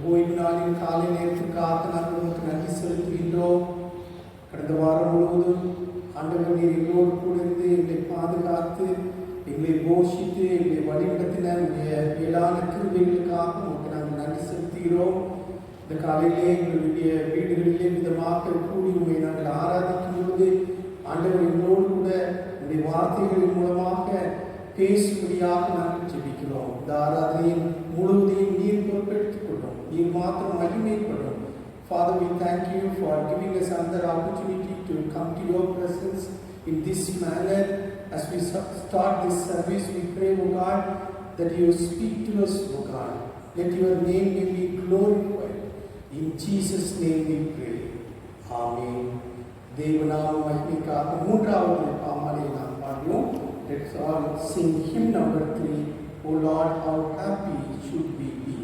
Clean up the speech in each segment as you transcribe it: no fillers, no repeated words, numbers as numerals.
ஓய்வு நாளின் காலை நேரத்திற்காக நாங்கள் உங்களுக்கு நன்றி செலுத்துகின்றோம். கடந்த வாரம் முழுவதும் ஆண்டவர் நீர் எங்களோடு கூட இருந்து எங்களை பாதுகாத்து எங்களை போஷித்து எங்களை வழிநடத்தின மேலான கிருபைகளுக்காக உங்களுக்கு நாங்கள் நன்றி செலுத்துகிறோம். இந்த காலையிலே எங்களுடைய வீடுகளிலே விதமாக கூடி உண்மை நாங்கள் ஆராதிக்கும் பொழுது ஆண்டவர் எங்களோடு கூட உங்களுடைய வார்த்தைகளின் மூலமாக பேசும்படியாக நாங்கள் ஜெபிக்கிறோம். இந்த ஆராதனையின் முழுவதையும் நீர் பொறுப்பெடுத்துக் கொள்ளும், நீர் மாத்திரம் மகிமைப்படும். Father, we thank you for giving us another opportunity to come to your presence in this manner. As we start this service, we pray, O God, that you speak to us, O God. Let your name be glorified. In Jesus' name we pray. Amen. தேவநாம மகிமைக்காக மூன்றாவது பாமாலை நாம் பாடுவோம். Let's all sing hymn number 3. O Lord, how happy should we be.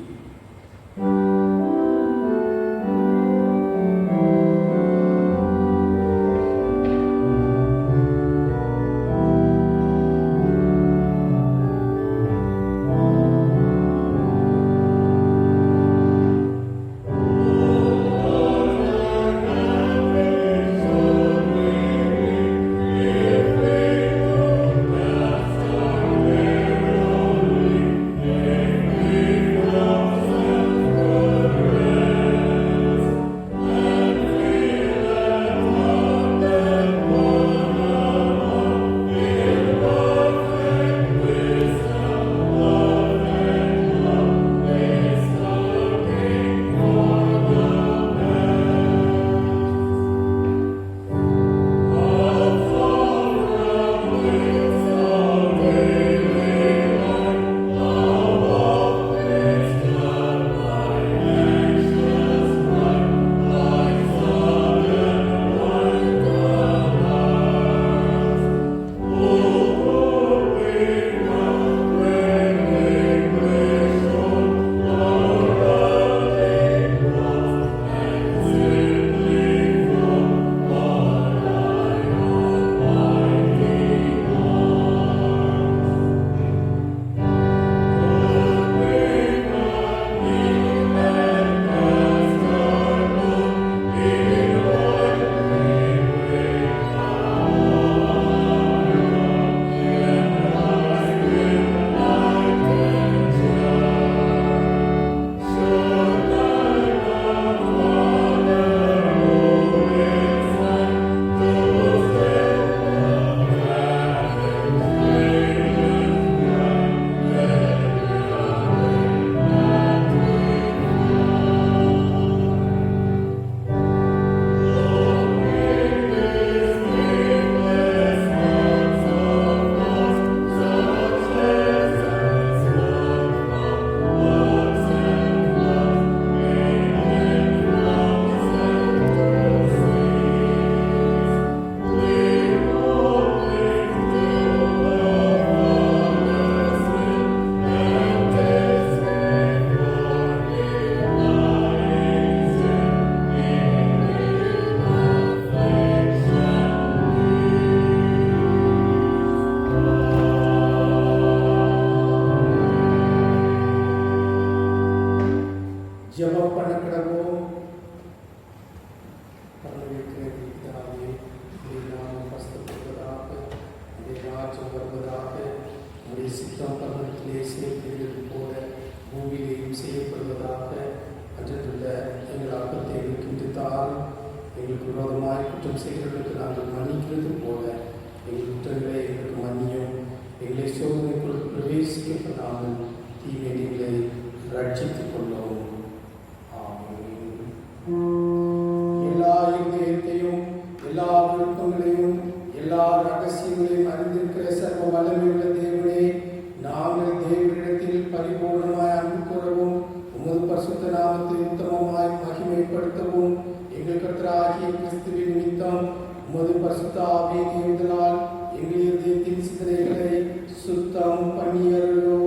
சுத்தம் பண்ணியருளோ.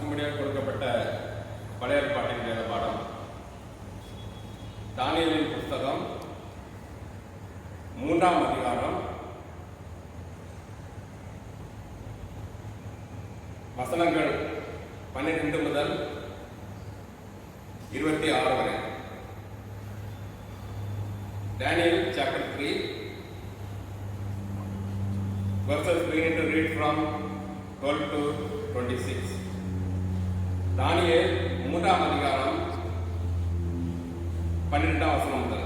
வாசிக்கும்படியாக கொடுக்கப்பட்ட பழைய ஏற்பாட்டின் வேத பாடம் தானியேலின் புஸ்தகம் 3ஆம் அதிகாரம் வசனங்கள் 12 முதல் 26 வரை. Daniel chapter 3 verses we need to read from 12 to 26. தானியேல் 3ஆம் அதிகாரம் 12ஆம் வசனம் முதல்.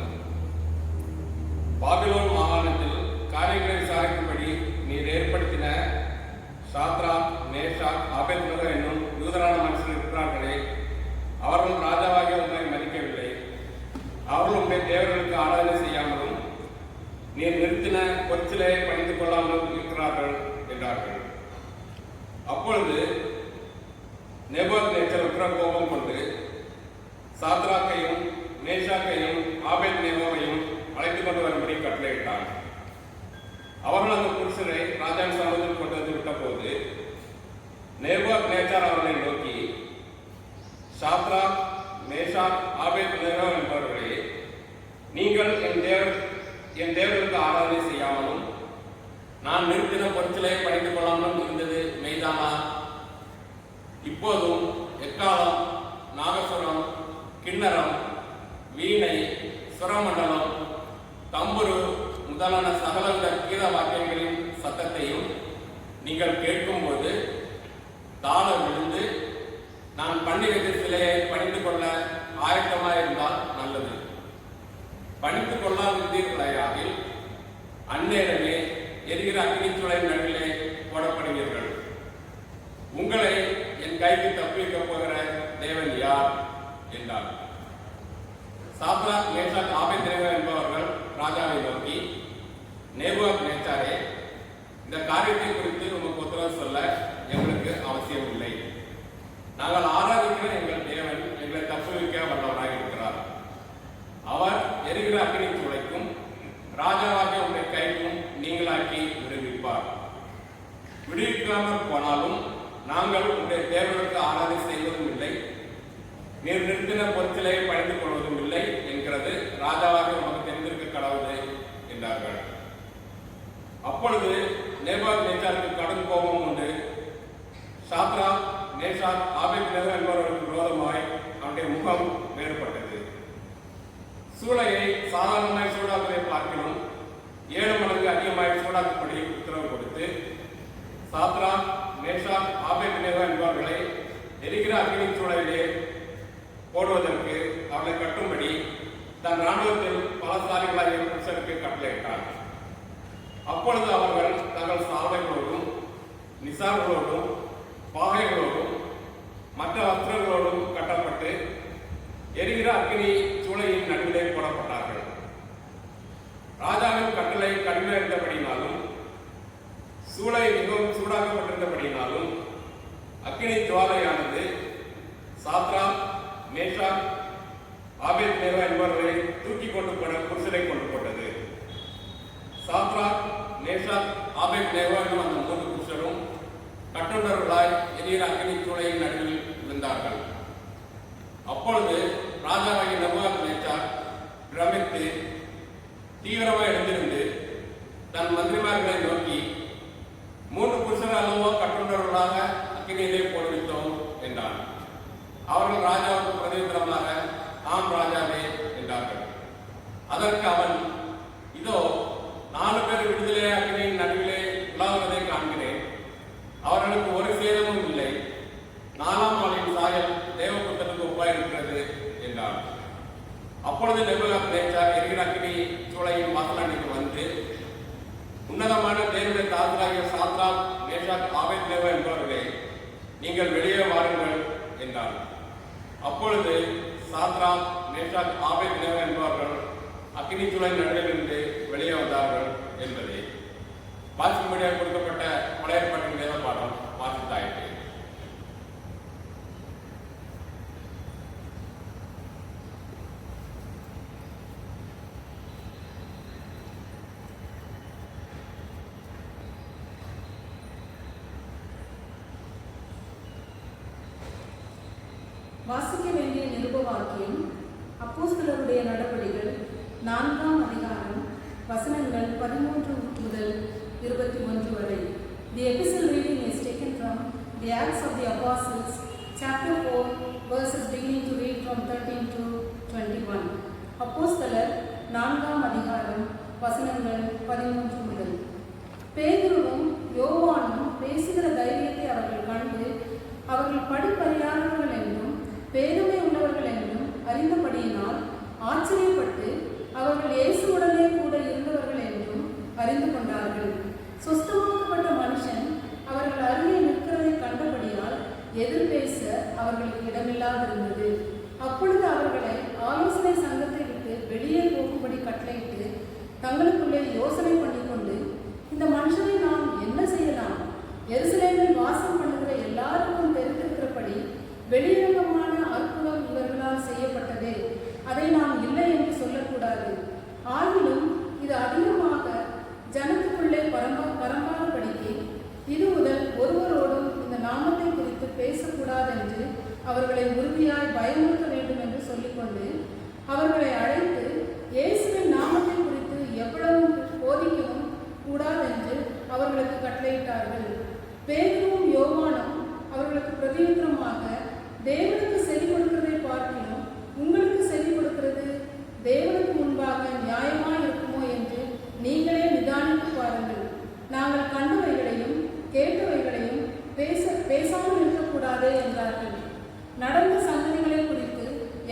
பாபிலோன் மாகாணத்தில் காரியங்களை விசாரிக்கும்படி நீர் ஏற்படுத்தின சாத்ராக், மேஷாக், ஆபேத்நேகோ என்னும் யூதரான மனுஷர்கள் இருக்கிறார்களே, அவர்கள் ராஜாவாகிய உண்மை மதிக்கவில்லை. அவர்கள் உண்மை தேவர்களுக்கு ஆராதனை செய்யாமலும் நீர் நிறுத்தின பொச்சிலே பணிந்து கொள்ளாமலும் இருக்கிறார்கள் என்றார்கள். அப்பொழுது நேபுகாத்நேச்சர் உக்கிர கோபம் கொண்டு சாத்ராக்கையும் மேஷாக்கையும் ஆபேத்நேகோவையும் அழைத்துக் கொண்டு வரும்படி கட்டளையிட்டான். அவர்கள் அந்த புருஷரை ராஜாவின் சமூகத்தில் கொண்டு வந்து விட்ட போது நேபுகாத்நேச்சர் அவர்களை நோக்கி, சாத்ராக், மேஷாக், ஆபேத்நேகோ என்பவர்களே, நீங்கள் என் தேவர்களுக்கு ஆராதனை செய்யாமலும் நான் நிறுத்தின பொருட்களை பணிந்து கொள்ளாமலும் இருந்தது மெய்தானா? இப்போதும் எக்காலம், நாகசுரம், கிண்ணரம், வீணை, சுரமண்டலம், தம்புரு முதலான சகலவித கீத வாக்கியங்களின் சத்தத்தையும் நீங்கள் கேட்கும்போது தாழ விழுந்து நான் பண்டிகை சிலையை பணிந்து கொள்ள ஆயத்தமாயிருந்தால் நல்லது. பணிந்து கொள்ளாதிருந்தீர்களாயில் அந்நேரமே எரிகிற அக்னிச்சுளை நடுவிலே போடப்படுவீர்கள். உங்களை என் கைக்கு தப்பிக்கப் போகிற தேவன் யார் என்றார். சாத்ராக், மேஷாக், ஆபேத்நேகோ என்பவர்கள் ராஜாவை நோக்கி, நேபுகாத்நேச்சாரே, இந்த காரியத்தை குறித்து உமக்கு உத்தரவு சொல்ல எங்களுக்கு அவசியம் இல்லை. நாங்கள் ஆராதிக்கிற எங்கள் தேவன் எங்களை தப்புவிக்க வல்லவராக இருக்கிறார். அவர் எரிகிற அக்னி சூளைக்கும் ராஜாவாகிய உடைய கைக்கும் நீங்களாக்கி விடுவிப்பார். விடுவிக்காமல் போனாலும் நாங்கள் உடைய தேவனுக்கு ஆராதனை செய்வதும் இல்லை, நீர் நிறுத்தின பொருட்களை பணிந்து கொள்வதும் இல்லை என்கிறது ராஜாவாக உமக்கு தெரிந்திருக்க கடவுளே என்றார்கள். அப்பொழுது நேபுகாத்நேச்சாருக்கு கடும் கோபம் உண்டு. சாத்ராக், மேஷாக், ஆபேத்நேகோ என்பவர்களுக்கு விரோதமாய் அவனுடைய முகம் வேறுபட்டது. சூளையை சாதாரணமாய் சூடாக்குவதை பார்க்கணும் 7 மடங்கு அதிகமாய் சூடாக்கும்படி உத்தரவு கொடுத்து சாத்ராக், மேஷாக், ஆபேத்நேகோ என்பவர்களை எரிகிற அக்னி சூளையிலே போடுவதற்கு அவர்களை கட்டும்படி தன் இராணுவத்தில் பலசாலிகளாகிய புருஷருக்கு கட்டளையிட்டார். அப்பொழுது அவர்கள் தங்கள் சால்வைகளோடும் நிசார்களோடும் பாகைகளோடும் மற்ற வஸ்திரங்களோடும் கட்டப்பட்டு எரிகிற அக்னி சூளையின் நடுவிலே போடப்பட்டார்கள். ராஜாவின் கட்டளை கடுமையாக இருந்தபடினாலும் சூளை மிகவும் சூடாக்கப்பட்டிருந்தபடினாலும் அக்னி ஜுவாலையானது சாத்ராக், மேஷாக், ஆபேத்நேகோ என்பவர்களை தூக்கி கொண்டு போன புருஷரை கொண்டு போட்டது. சாத்ராக், மேஷாக், ஆபேத்நேகோ என்னும் அந்த 3 புருஷரும் கட்டுண்டவர்களாய் எரிகிற அக்னி சூளையின் நடுவில் விழுந்தார்கள். அப்பொழுது ராஜாவாகிய நேபுகாத்நேச்சார் பிரமித்து தீவிரமாக எழுந்திருந்து தன் மந்திரிமார்களை நோக்கி, 3 புருஷர் அல்லவோ கட்டுண்டவர்களாக அக்னியிலே போடுவித்தோம் என்றார். அவர்கள் ராஜாவுக்கு பிரதியுத்தரமாக, ஆம் ராஜாவே என்றார்கள். அதற்கு அவன், இதோ 4 பேர் விடுதலை அக்னியின் நடுவிலே உலாவுவதை காண்கிறேன். அவர்களுக்கு ஒரு சேதமும் இல்லை. 4ஆம் நாளின் சாயல் தேவபுத்தனுக்கு ஒப்பாயிருக்கிறது என்றார். அப்பொழுது நேபுகாத்நேச்சார் எரிகிற அக்னி சூளையின் வாசலண்டைக்கு வந்து, உன்னதமான தேவனுடைய தாசராகிய சாத்ராக், மேஷாக், ஆபேத்நேகோ என்பவர்களே, நீங்கள் வெளியே வாருங்கள் என்றார். அப்பொழுது சாத்ராக், மேஷாக், ஆபேத்நேகோ என்பவர்கள் அக்னி சூளையின் நடுவிலிருந்து வெளியே வந்தார்கள் என்பதை வாசிக்கும்படியாக கொடுக்கப்பட்ட பழைய ஏற்பாட்டின் வேத பாடம் வாசித்தாயிற்று. வாசிக்க வேண்டிய நிருப வாக்கியம் அப்போஸ்தலருடைய நடபடிகள் 4ஆம் அதிகாரம் வசனங்கள் 13 முதல் 21 வரை. The epistle reading is taken from the Acts of the Apostles, chapter 4, verses beginning to read from 13 to 21. அப்போஸ்தலர் 4ஆம் அதிகாரம் வசனங்கள் 13 முதல். பேதுருவும் யோவானும் பேசுகிற தைரியத்தை அவர்கள் கண்டு அவர்கள் படிப்பறியாதவர்கள் என்றும் பேருமை உள்ளவர்கள் என்றும் அறிந்தபடியினால் ஆச்சரியப்பட்டு அவர்கள் இயேசுவுடனே கூட இருந்தவர்கள் என்றும் அறிந்து கொண்டார்கள். சொஸ்தமாக்கப்பட்ட மனுஷன் அவர்கள் அருகே நிற்கிறதை கண்டபடியால் எதிர்பேச அவர்களுக்கு இடமில்லாதிருந்தது. அப்பொழுது அவர்களை ஆலோசனை சங்கத்தை விட்டு வெளியே போகும்படி கட்டளையிட்டு தங்களுக்குள்ளே யோசனை பண்ணிக்கொண்டு, இந்த மனுஷனை நாம் என்ன செய்யலாம்? எருசலேமில் வாசம் பண்ணுகிற எல்லாருக்கும் தெரிந்திருக்கிறபடி வெளியரங்கமான அற்புதம் இவர்களால் செய்யப்பட்டதே, அதை நாம் இல்லை என்று சொல்லக்கூடாது. ஆகிலும் இது அதிகமாக ஜனத்துக்குள்ளே பரம்பாதபடிக்கு இது முதல் ஒருவரோடும் இந்த நாமத்தை குறித்து பேசக்கூடாதென்று அவர்களை உறுதியாய் பயமுறுத்த வேண்டும் என்று சொல்லிக்கொண்டு அவர்களை அழைத்து இயேசுவின் நாமத்தை குறித்து எவ்வளவு போதிக்கவும் கூடாதென்று அவர்களுக்கு கட்டளையிட்டார்கள். பேதுருவும் யோவானும் அவர்களுக்கு பிரதியுத்தரமாக, தேவனுக்கு செவி கொடுக்கிறதை பார்க்கிலும் உங்களுக்கு செவி கொடுக்கிறது தேவனுக்கு முன்பாக நியாயமாய் இருக்குமோ என்று நீங்களே நிதானித்து பாருங்கள். நாங்கள் கண்டவைகளையும் கேட்டவைகளையும் பேசாமல் இருக்கக்கூடாது என்றார்கள். நடந்த சங்கதிகளை குறித்து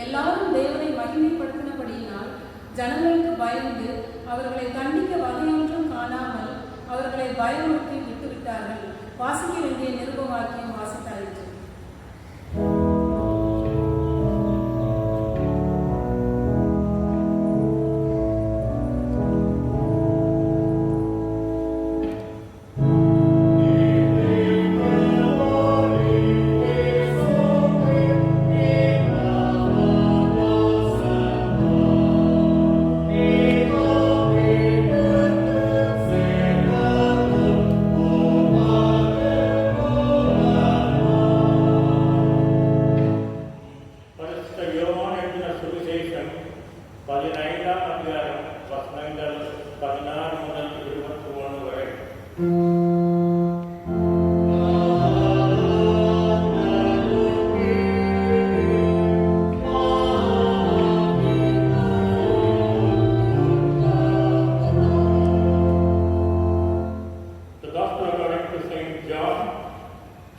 எல்லாரும் தேவனை மகிமைப்படுத்தினபடியினால் ஜனங்களுக்கு பயந்து அவர்களை தண்டிக்க வகையொன்றும் காணாமல் அவர்களை பயமுறுத்தி விட்டுவிட்டார்கள். வாசிக்க வேண்டிய நிருப வாக்கியம் வாசித்தாயிற்று.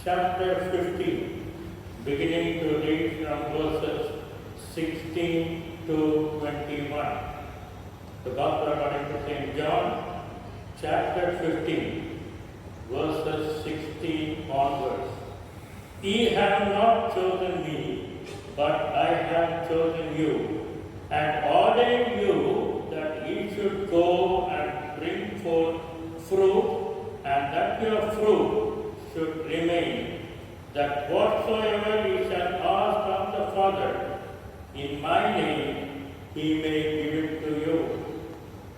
Chapter 15, beginning to read from verses 16 to 21. The Gospel according to St. John, chapter 15, verses 16 onwards. Ye have not chosen me, but I have chosen you, and ordained you that ye should go and bring forth fruit, and that your fruit should remain, that whatsoever ye shall ask of the Father in my name, he may give it to you.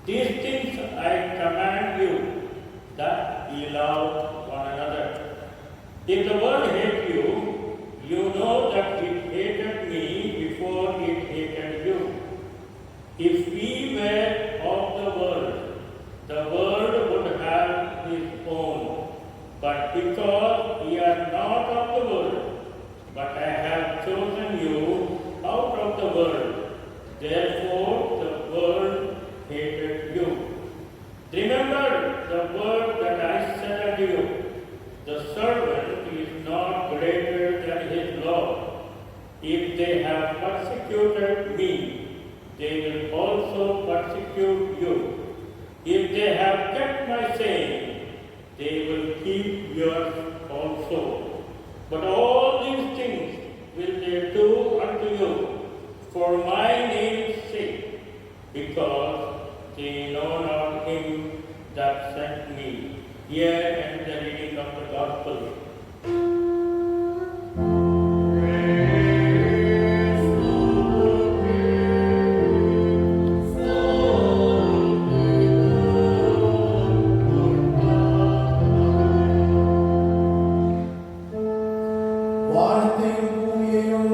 These things I command you, that ye love one another. If the world hate you, you know that it hated me before it hated you. If we were of the world would have his own. But because ye are not of the world, but I have chosen you out of the world, therefore the world hated you. Remember the word that I said unto you, the servant is not greater than his Lord. If they have persecuted me, they will also persecute you. If they have kept my saying, they will keep yours also. But all these things will they do unto you for my name's sake, because they know not him that sent me. Here ends the reading of the Gospel. வானத்தையும் பூமியையும்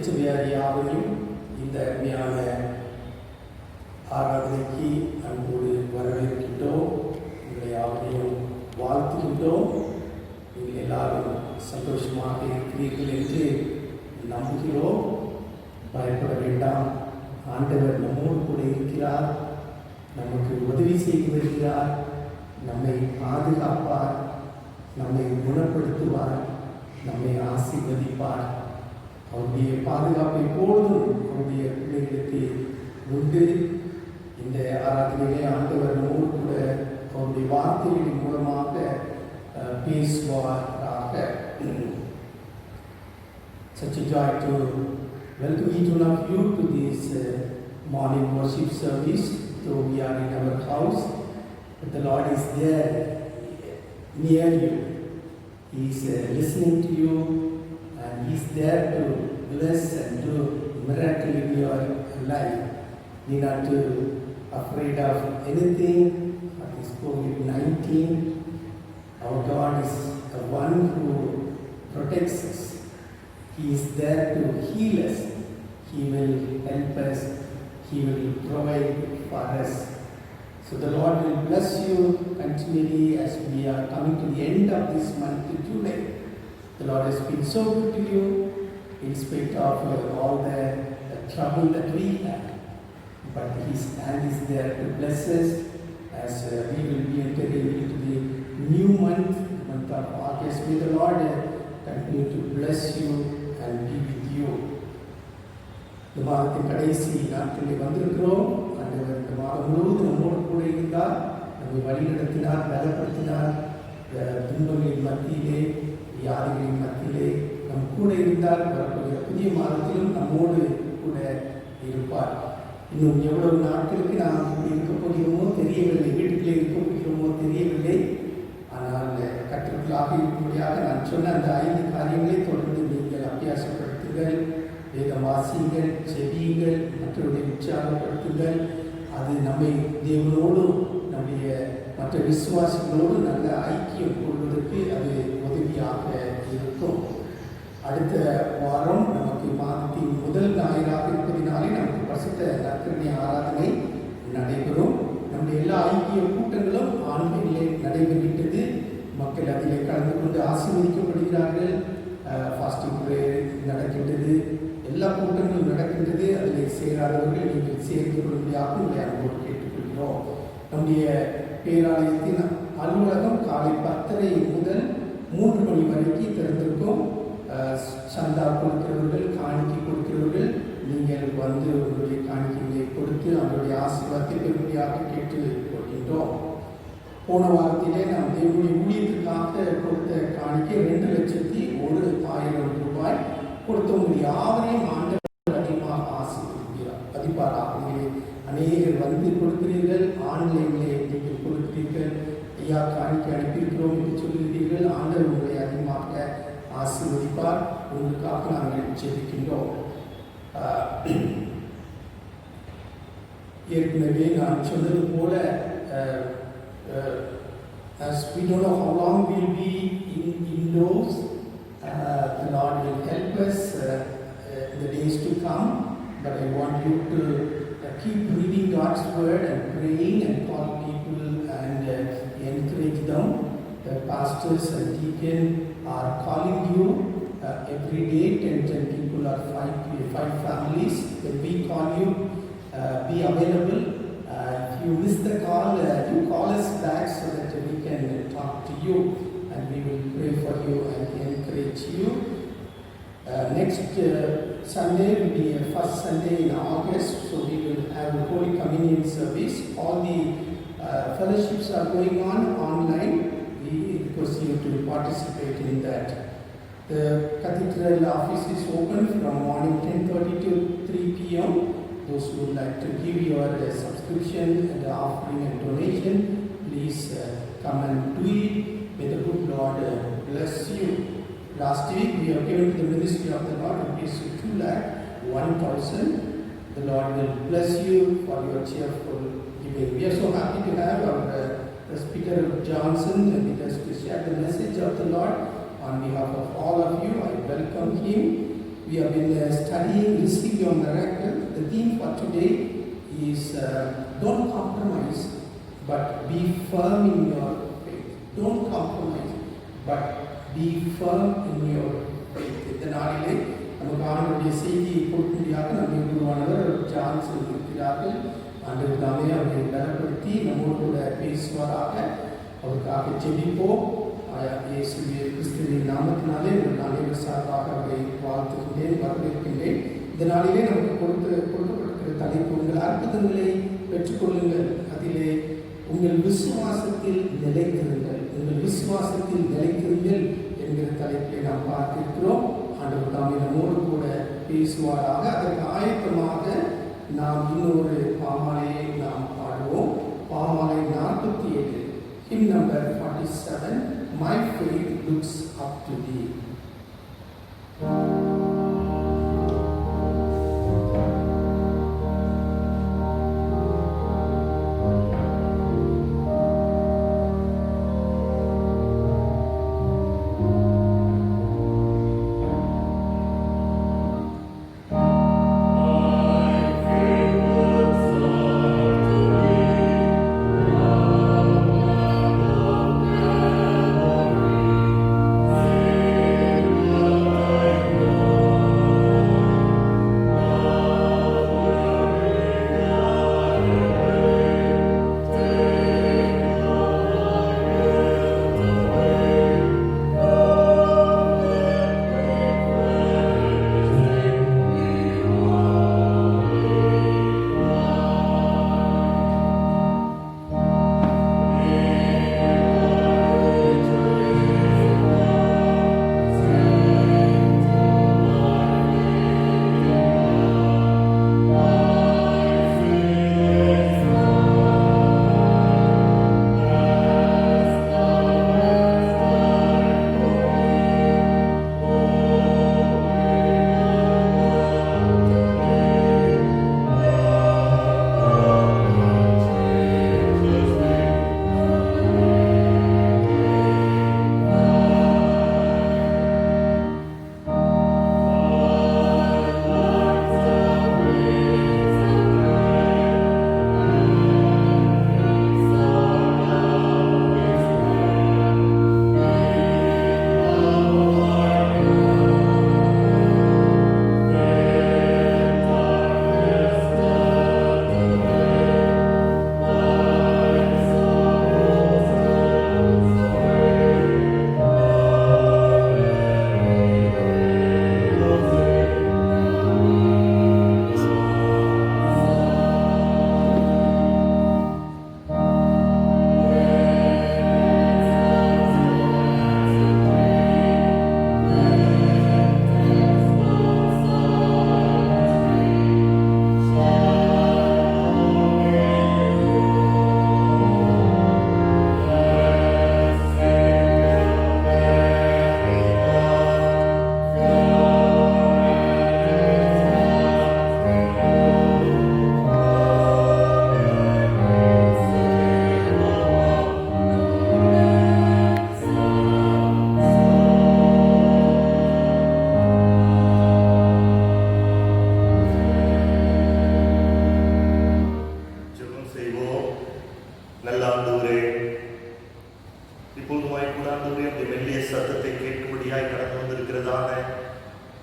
திருச்சபையார் யாவரையும் இந்த அருமையான ஆராதனைக்கு அன்போடு வரவேற்கின்றோம். உங்களை யாவரையும் வாழ்த்துகின்றோம். நீங்கள் எல்லாரும் சந்தோஷமாக இருக்கிறீர்கள் என்று நம்புகிறோம். பயப்பட வேண்டாம். ஆண்டவர் நம்மோடு கூட இருக்கிறார். நமக்கு உதவி செய்து வருகிறார். நம்மை பாதுகாப்பார். நம்மை குணப்படுத்துவார். நம்மை ஆசீர்வதிப்பார். அவருடைய பாதுகாப்பை போதும் அவருடைய பிள்ளைகளுக்கு உண்டு. இந்த ஆராதனையிலே ஆண்டவர் நம்மோடு கூட அவருடைய வார்த்தைகளின் மூலமாக பேசுவாராக. Such a joy to welcome each one of you to this morning worship service. Though we are in our house, but the Lord is there near you. He is listening to you, and He is there to bless and do miracle in your life. Need not to afraid of anything. Of this COVID-19, our God is the one who protects us. He is there to heal us. He will help us. He will provide for us. So the Lord will bless you continually as we are coming to the end of this month, July. The Lord has been so good to you in spite of all the trouble that we have. But His hand is there to bless us as we will be entering into the new month, the month of August. May the Lord continue to bless you and be with you. இந்த மாதத்தின் கடைசி நாட்களில் வந்திருக்கிறோம். ஆண்டவர் இந்த மாதம் முழுவதும் நம்மோடு கூட இருந்தார். நம்மை வழிநடத்தினார், பலப்படுத்தினார். துன்பங்களின் மத்தியிலே, வியாதிகளின் மத்தியிலே நம் கூட இருந்தார். வரக்கூடிய புதிய மாதத்திலும் நம்மோடு கூட இருப்பார். இன்னும் எவ்வளவு நாட்களுக்கு நாம் இப்படி இருக்க போகிறோமோ தெரியவில்லை. வீட்டுக்குள்ளே இருக்க போகிறோமோ தெரியவில்லை. ஆனால் கற்றுக்களாக இருக்கும்படியாக நான் சொன்ன அந்த 5 காரியங்களை தொடர்ந்து நீங்கள் அபியாசப்படுத்துங்கள். வேதம் வாசியுங்கள், செவியுங்கள், மற்றவர்களை உற்சாகப்படுத்துங்கள். அது நம்மை தேவனோடும் நம்முடைய மற்ற விசுவாசிகளோடு நல்ல ஐக்கியம் கொள்வதற்கு அது உதவியாக இருக்கும். அடுத்த வாரம் நமக்கு மாதத்தின் முதல் ஞாயிறாக இருப்பதினாலே நமக்கு பரிசுத்த நற்கருணை ஆராதனை நடைபெறும். நம்முடைய எல்லா ஐக்கிய கூட்டங்களும் ஆன்லைனிலே நடைபெறுகின்றது. மக்கள் அதில் கலந்து கொண்டு ஆசீர்வதிக்கப்படுகிறார்கள். ஃபாஸ்டிங் ப்ரேயர் நடக்கின்றது. எல்லா கூட்டங்களும் நடக்கின்றது. அதில் சேராதவர்கள் நீங்கள் சேர்ந்து கொள்ளும்படியாக உங்களை அன்போடு கேட்டுக்கொள்கிறோம். நம்முடைய பேராலயத்தின் அலுவலகம் காலை 10:30 முதல் 3 மணி வரைக்கும் திறந்திருக்கும். சந்தா கொடுக்கிறவர்கள், காணிக்கை கொடுக்கிறவர்கள் நீங்கள் வந்து உங்களுடைய காணிக்கைகளை கொடுத்து அவருடைய ஆசீர்வாதத்தை பெருமையாக கேட்டுக் கொள்கின்றோம். போன வாரத்திலே நாம் தேவனுடைய ஊழியத்துக்காக கொடுத்த காணிக்கை 2,01,000 ரூபாய் கொடுத்தவங்க யாவரையும் ஆண்டவர் அதிகமாக ஆசீர்வதிக்கிறார். பதிப்பாராக அநேகர் வந்து கொடுக்கிறீர்கள். ஆன்லைனிலே நீங்கள் கொடுக்கிறீர்கள். ஐயா காணிக்கை அனுப்பியிருக்கிறோம் என்று சொல்கிறீர்கள். ஆண்டவர் உங்களை அதிகமாக ஆசீர்வதிப்பார். உங்களுக்காக நாங்கள் ஜெபிக்கின்றோம். ஏற்கனவே நான் சொன்னது போல as we don't know how long we'll be indoors, the Lord will help us in the days to come. But I want you to keep reading God's word and praying and call people and encourage them. The pastors and deacon are calling you every day. 10 people or 5 families. When we call you, be available. If you miss the call, you call us back so that we can talk to you and we will pray for you and encourage you. Next Sunday will be the first Sunday in August, so we will have a Holy Communion service. All the fellowships are going on online. We request you to participate in that. The cathedral office is open from morning 10:30 to 3 p.m. Those who would like to give your subscription and offering and donation, please come and do it. May the good Lord bless you. Last week we have given to the ministry of the Lord rupees 2,01,000. The Lord will bless you for your cheerful giving. We are so happy to have our Speaker Johnson with us to share the message of the Lord. On behalf of all of you, I welcome him. we have been studying Receive Your Miracle. The theme for today is don't compromise, but be firm in your faith. Don't compromise, but be firm in your faith. இந்த நாளிலே நமக்கு ஆண்டவருடைய செய்தியை கொடுக்கும்படியாக நம்முடைய குருவானவர் John சொல்லியிருக்கிறார்கள். ஆண்டவர் தாமே அவரை பலப்படுத்தி நம்மோடு கூட பேசுவாராக. அவருக்காக ஜெபிப்போம். இயேசு கிறிஸ்துவின் நாமத்தினாலே உங்கள் அனைவர் சார்பாக அவரை வாழ்த்துகின்றேன், வரவேற்கின்றேன். இந்த நாளிலே நமக்கு கொடுக்கப்பட்டிருக்கிற தலைப்பு உங்கள் அற்புதங்களை பெற்றுக்கொள்ளுங்கள், அதிலே உங்கள் விசுவாசத்தில் நிலைத்திருங்கள். உங்கள் விசுவாசத்தில் நிலைத்திருங்கள் என்கிற தலைப்பிலே நாம் பார்த்திருக்கிறோம். ஆண்டவர் தாமே நம்மோடு கூட பேசுவாராக. அதற்கு ஆயத்தமாக நாம் இன்னொரு பாமாலையை நாம் பாடுவோம். பாமாலை 47, hymn number 47, My faith looks up to thee.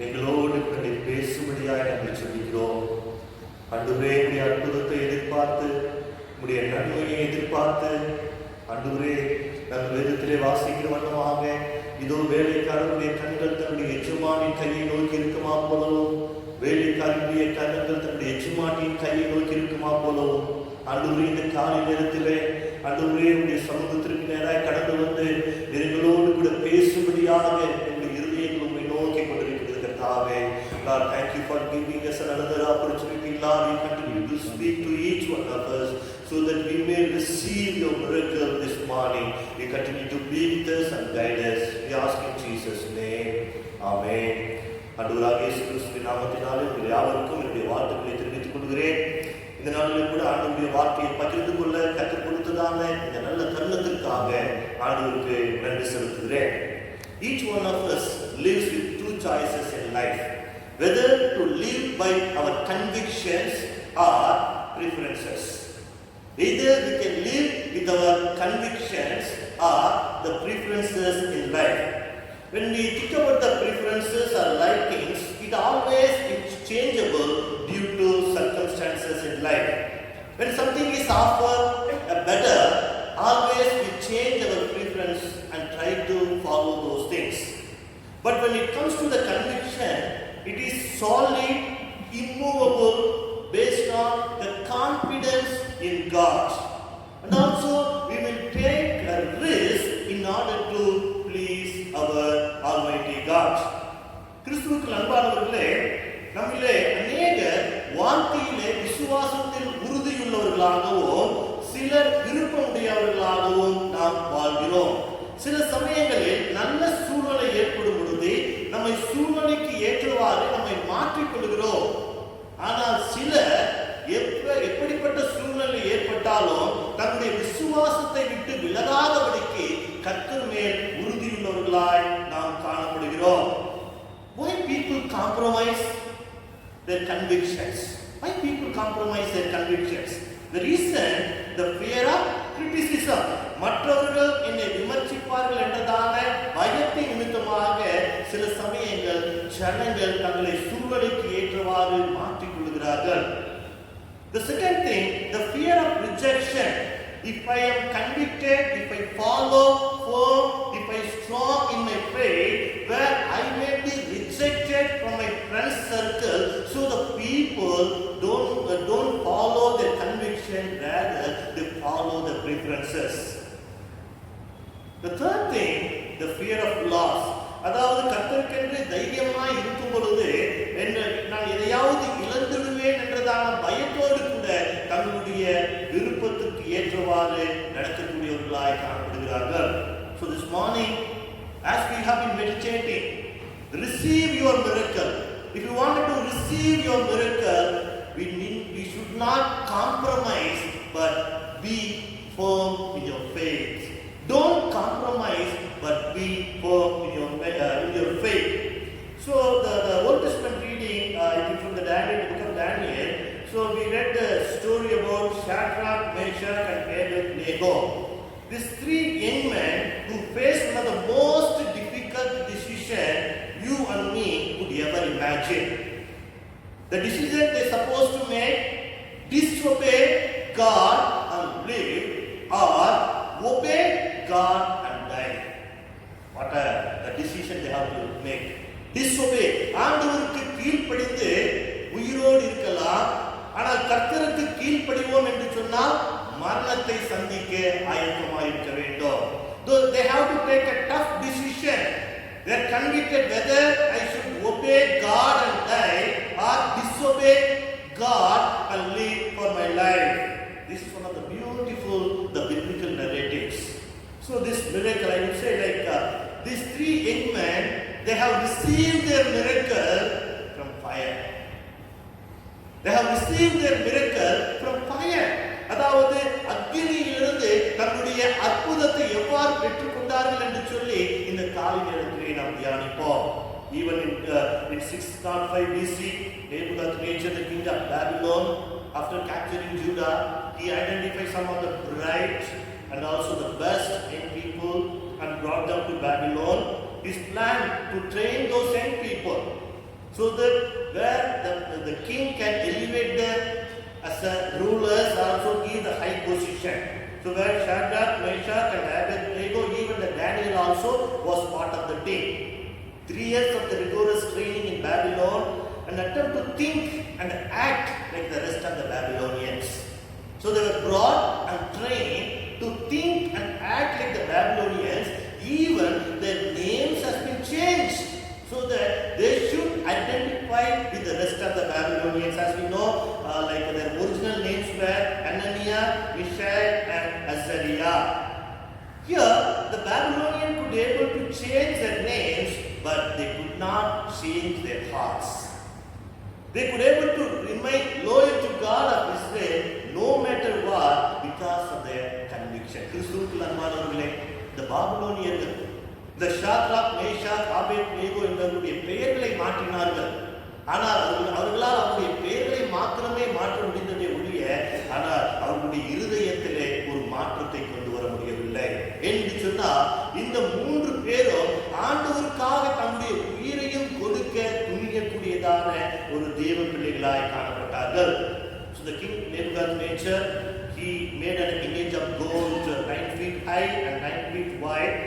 எங்களோடு பேசும்படியாய் நாங்கள் சொல்லிக்கிறோம். ஆண்டவரே, உடைய அற்புதத்தை எதிர்பார்த்து, உடைய நன்மையை எதிர்பார்த்து, ஆண்டவரே, நாங்கள் வேதத்திலே வாசிக்கிற வண்ணமாக இதோ வேலைக்காரருடைய கண்கள் தன்னுடைய எஜமானின் கையை நோக்கி இருக்குமா போலவும், வேலைக்காரனுடைய கண்கள் தன்னுடைய எஜமானின் கையை நோக்கி இருக்குமா போலவும், ஆண்டவரே, இந்த காலை நேரத்திலே ஆண்டவரே உடைய சமூகத்திற்கு நேராக கடந்து வந்து எங்களோடு கூட பேசும்படியாக எங்கள் இருதயங்கள் உண்மை நோக்கி கொண்டிருக்கிறது கர்த்தாவே. God, thank you for giving us another opportunity. Lord, we continue to speak to each one of us so that we may receive your miracle this morning. We continue to be with us and guide us. We ask in Jesus' name. Amen. ஆண்டவராகிய இயேசு கிறிஸ்துவின் நாமத்தினாலே உங்கள் யாவருக்கும் என்னுடைய வாழ்த்துக்களை தெரிவித்துக் கொள்கிறேன். இந்த நாளில் கூட ஆண்டவருடைய வார்த்தையை பகிர்ந்து கொள்ள கற்றுக் கொடுத்ததான இந்த நல்ல தருணத்திற்காக ஆண்டவருக்கு நன்றி செலுத்துகிறேன். Each one of us lives with two choices in life. whether to live by our convictions or preferences. Either we can live with our convictions or the preferences in life. When we think about the preferences or likings, it always is changeable due to circumstances in life. When something is offered better, always we change our preference and try to follow those things. But when it comes to the conviction, it is solid, immovable, based on the confidence in God. And also, we will take a risk in order to please our Almighty God. கிறிஸ்துவுக்குள் அன்பானவர்களே, நம்மிலே அநேகர் வாழ்க்கையிலே விசுவாசத்தில் உறுதியுள்ளவர்களாகவும் சிலர் விருப்பமுடையவர்களாகவும் நாம் வாழ்கிறோம். சில சமயங்களில் நல்ல சூழ்நிலை ஏற்படும் பொழுது நம்மை சூழ்நிலைக்கு ஏற்றவாறு நம்மை மாற்றிக் கொள்கிறோம். ஆனால் சிலர் எப்படிப்பட்ட சூழ்நிலை ஏற்பட்டாலும் தன்னுடைய விசுவாசத்தை விட்டு விலகாதபடிக்கு கர்த்தர் மேல் உறுதியுள்ளவர்களாய் நாம் காணப்படுகிறோம். Why people compromise their convictions? Why people compromise their convictions? The reason, the fear of criticism. மற்றவர்கள் என்னை விமர்சிப்பார்கள் என்றதான பயத்தின் நிமித்தமாக சில சமயங்கள் ஜனங்கள் தங்களை சூழ்நிலைக்கு ஏற்றவாறு மாற்றிக் கொள்கிறார்கள். The second thing, the fear of rejection. If I am convicted, if I follow firm, if I strong in my faith, where I may be rejected from my friend circle, so the people don't follow their conviction, rather they follow the preferences. The third thing, the fear of loss. அதாவது கர்த்தருக்கென்று தைரியமாய் இருக்கும் பொழுது நான் எதையாவது இழந்துடுவேன் என்றதான பயத்தோடு கூட தங்களுடைய விருப்பத்துக்கு ஏற்றவாறு நடக்கக்கூடியவர்களாய் காணப்படுகிறார்கள். So this morning, as we have been meditating, receive your miracle. If you wanted to receive your miracle, we should not compromise, but be firm in your faith. Don't compromise, but be firm in your faith. So the Old Testament reading, from the book of Daniel. So we read the story about Shadrach, Meshach, and Abednego. These three young men who faced one of the most difficult decisions you and me could ever imagine. The decision they supposed to make: disobey God and live, or obey God and die. What a decision they have to make. Disobey. ஆண்டவருக்கு கீழ்ப்படிந்து உயிரோடு இருக்கலாம். ஆனால் கர்த்தருக்கு கீழ்ப்படிவோம் என்று சொன்னால் மரணத்தை சந்திக்க ஆயத்தமாக இருக்க வேண்டும். They have to take a tough decision. They are convicted whether I should obey God and die or disobey God and live for my life. This is one of the beautiful, the biblical narratives. So this miracle, I would say, these three young men, they have received their miracle from fire. They have received their miracle from fire. அதாவது அக்கினியிலிருந்து தன்னுடைய அற்புதத்தை எவ்வாறு பெற்றுக்கொண்டார்கள் என்று சொல்லி இந்த காலை நேரத்திலே நாம் தியானிப்போம். Even in 605 BC, Nebuchadnezzar, the king of Babylon, after capturing Judah, he identified some of the bright and also the best young people and brought them to Babylon. His plan to train those young people so that where the king can elevate them as a rulers, also give the high position. So where Shadrach, Meshach, and Abednego, even the Daniel also was part of the team. 3 years of the rigorous training in Babylon, and attempt to think and act like the rest of the Babylonians. So they were brought and trained to think and act like the Babylonians. Even their names has been changed so that they should identify with the rest of the Babylonians. As we know, their original names were Ananiah, Mishael, and Azariah. Here, the Babylonian could be able to change their names, but they could not change their hearts. They could be able to remain loyal to God of Israel no matter what because of their conviction. கிறிஸ்துவுக்குள் அன்பானவர்களே, இந்த பாபிலோனியர்கள், இந்த Shadrach, Meshach, Abednego என்பவர்களுடைய பெயர்களை மாற்றினார்கள். ஆனால் அவர்களால் அவருடைய பெயர்களை மாத்திரமே மாற்ற முடிந்ததே ஒழிய, ஆனால் அவர்களுடைய இருதயத்திலே ஒரு மாற்றத்தை கொண்டு வர முடியவில்லை. என்று சொன்னால் இந்த 3 பேரும் ஆண்டவருக்காக தன்னுடைய உயிரையும் கொடுக்க துணியக்கூடியதான ஒரு தேவ பிள்ளைகளாய் காணப்பட்டார்கள். So the king Nebuchadnezzar, he made an image of gold 9 feet high and 9 feet wide,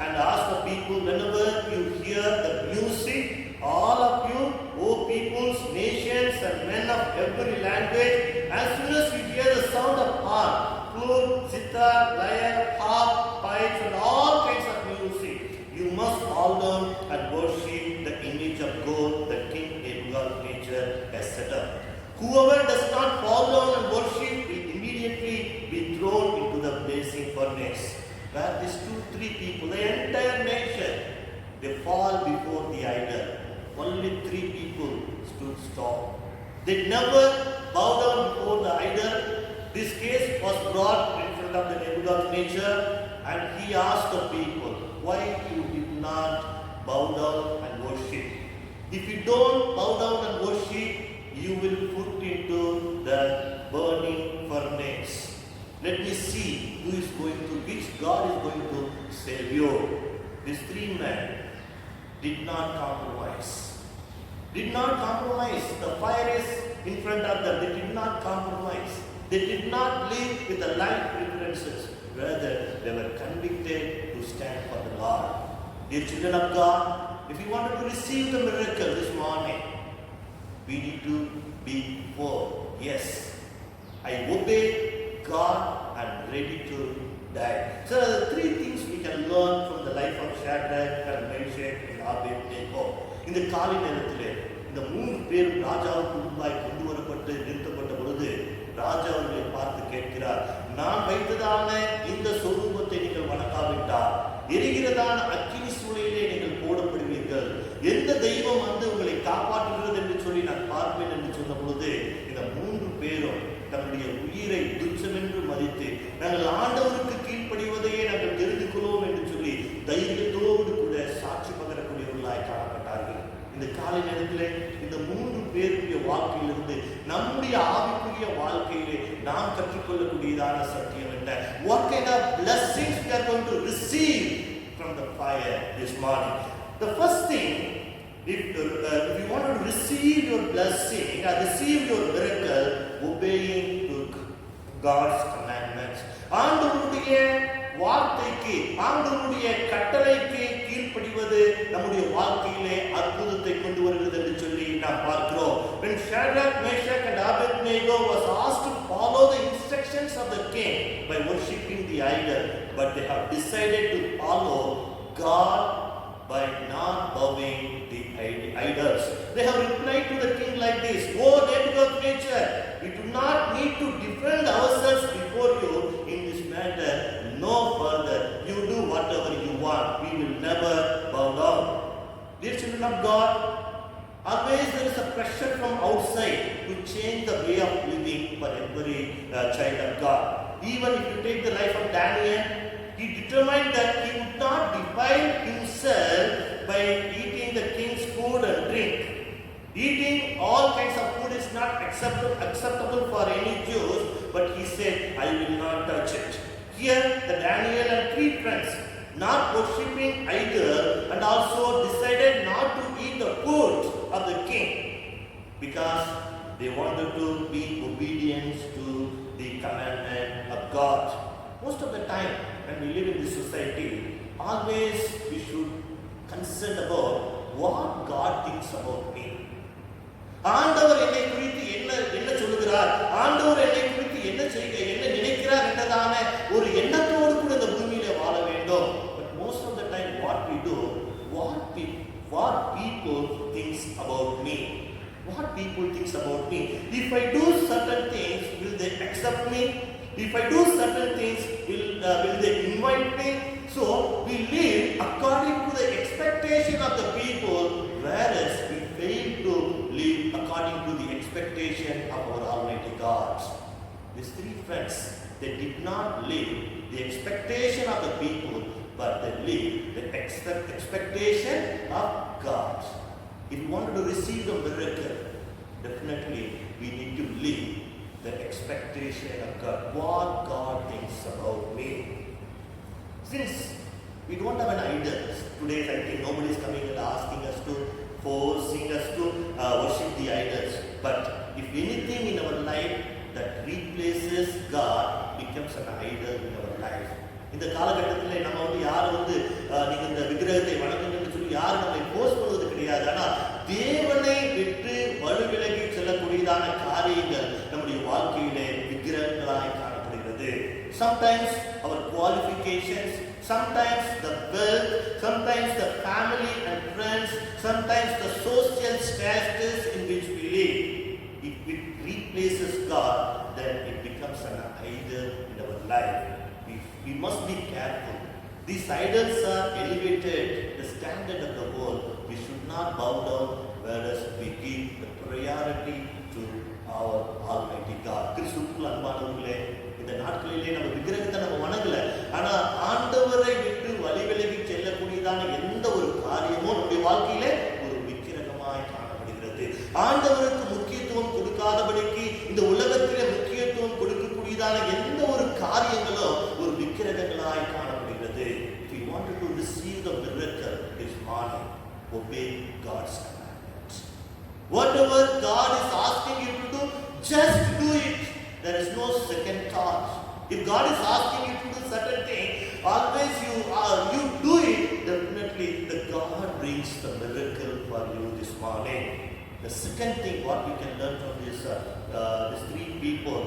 and asked the people, whenever you hear the music, all of you, O peoples, nations, and men of every language, as soon as you hear the sound of harp, flute, sitar, lyre, harp, pipes, and all kinds of music, you must fall down and worship the image of gold that King Nebuchadnezzar has set up. Whoever does not fall down and worship will immediately be thrown into the blazing furnace. Where these 2-3 people, the entire nation, they fall before the idol. Only 3 people stood strong. They never bowed down before the idol. This case was brought in front of the Nebuchadnezzar, and he asked the people, why you did not bow down and worship? If you don't bow down and worship, you will put into the burning furnace. Let me see which God is going to save you. These 3 men did not compromise. Did not compromise. The fire is in front of them. They did not compromise. They did not live with the life preferences. Rather, they were convicted to stand for the Lord. Dear children of God, if you wanted to receive the miracle this morning, we need to be full. Yes, I obey God and ready to die. So there are 3 things we can learn from the life of Shadrach and Meshach and Abednego. இந்த காலை நேரத்திலே இந்த 3 பேரும் ராஜாவுக்கு முன்பாய் கொண்டு வரப்பட்டு நிறுத்தப்பட்ட பொழுது ராஜா அவர்களை பார்த்து கேட்கிறார், நான் வைத்ததான இந்த சொரூபத்தை நீங்கள் வணங்காவிட்டால் எரிகிறதான அக்கினி சூளையிலே நீங்கள் போடப்படுவீர்கள். எந்த தெய்வம் வந்து உங்களை காப்பாற்றுகிறது என்று சொல்லி நான் பார்ப்பேன் என்று சொன்ன பொழுது இந்த 3 பேரும் தன்னுடைய உயிரை துச்சமென்று மதித்து நாங்கள் ஆண்டவருக்கு கீழ்ப்படிவதையே நாங்கள் தெரிந்து கொள்வோம் என்று சொல்லி தைரியத்தோடு கூட சாட்சி பகரக்கூடியவர்களாய் காணப்பட்டார்கள். இந்த காலை நேரத்திலே இந்த 3 பேருடைய வாழ்க்கையிலிருந்து நம்முடைய ஆவிக்குரிய வாழ்க்கையிலே நாம் கற்றுக்கொள்ளக்கூடியதான சத்தியம் என்ன? What kind of blessings we are going to receive from the fire this morning? The first thing, if you want to receive your blessing or receive your miracle, obeying to God's commandments. ஆண்டவருடைய வார்த்தைக்கு, ஆண்டவருடைய கட்டளைக்கு கீழ்ப்படிவது நம்முடைய வாழ்க்கையிலே அற்புதத்தை கொண்டு வருகிறது என்று சொல்லி நாம் பார்க்கிறோம். When Shadrach, Meshach and Abednego was asked to follow the instructions of the king by worshipping the idol, but they have decided to follow God by not bowing the idols. They have replied to the king like this, "O Nebuchadnezzar, we do not need to defend ourselves before you in this matter. No further. You do whatever you want. We will never bow down." Dear children of God, always there is a pressure from outside to change the way of living for every child of God. Even if you take the life of Daniel, he determined that he would not defile himself by eating the king's food and drink. Eating all kinds of food is not acceptable for any Jews, but he said, "I will not touch it." Here, the Daniel and 3 friends, not worshipping idol, and also decided not to eat the food of the king because they wanted to be obedient to the commandment of God. Most of the time, when we live in this society, always we should concern about what God thinks about me. ஆண்டவர் என்னை குறித்து என்ன சொல்லுகிறார், ஆண்டவர் என்னை குறித்து என்ன நினைக்கிறார் என்றதான ஒரு எண்ணத்தோடு கூட இந்த பூமியில வாழ வேண்டும். But most of the time what we do, what people thinks about me. What people thinks about me. If I do certain things, will they accept me? If I do certain things, will they invite me? So we live according to the expectation of the people, whereas we fail to live according to the expectation of our Almighty God. These 3 friends, they did not live the expectation of the people, but they lived the expectation of God. If you wanted to receive the miracle, definitely we need to live the expectation of God. What God thinks about me. Since we don't have an idol, today I think nobody is coming and asking us to, forcing us to worship the idols. But if anything in our life that replaces God becomes an idol in our life. இந்த காலகட்டத்தில் நம்ம யாரும் நீங்க இந்த விக்கிரகத்தை வணங்குங்கன்னு சொல்லி யாரும் நம்மை போஸ்ட் பண்ணுவது கிடையாது. ஆனால் தேவனை விட்டு வலுவிலகி செல்லக்கூடியதான காரியங்கள் நம்முடைய வாழ்க்கையிலே விக்கிரகங்களாய் காணப்படுகிறது. Sometimes our qualifications, sometimes the wealth, sometimes the family and friends, sometimes the social status in which we live. If it replaces God, then it becomes an idol in our life. We must be careful. These idols are elevated, the standard of the world. We should not bow down, whereas we give the priority to our Almighty God. கிறிஸ்துவுக்குள் அன்பானவர்களே, இந்த நாட்களிலே நம்ம விக்கிரகத்தை நம்ம வணங்கல, ஆனா ஆண்டவரை விட்டு வழிவிலகி செல்லக்கூடியதான எந்த ஒரு காரியமும் நம்முடைய வாழ்க்கையிலே ஒரு விக்கிரகமாய் காணப்படுகிறது. ஆண்டவருக்கு முக்கியத்துவம் கொடுக்காதபடிக்கு இந்த உலகத்திலே முக்கியத்துவம் கொடுக்கக்கூடியதான எந்த ஒரு காரியங்களும் ஒரு விக்கிரகங்களாய் காணப்படுகிறது. If you wanted to receive the miracle this morning, obey God's commandments. Whatever God is asking you to do, just do it. There is no second thought. If God is asking you to do certain thing, always you do it. Definitely, the God brings the miracle for you this morning. The second thing, what we can learn from these three people,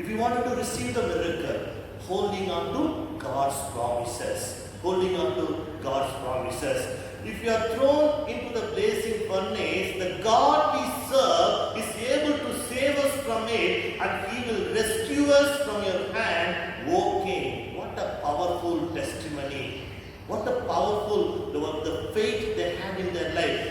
if you wanted to receive the miracle, holding on to God's promises. Holding on to God's promises. If you are thrown into the blazing furnace, the God we serve is able to save us from it, and He will rescue us from your hand. Walking. What a powerful testimony. What a powerful the faith they have in their life.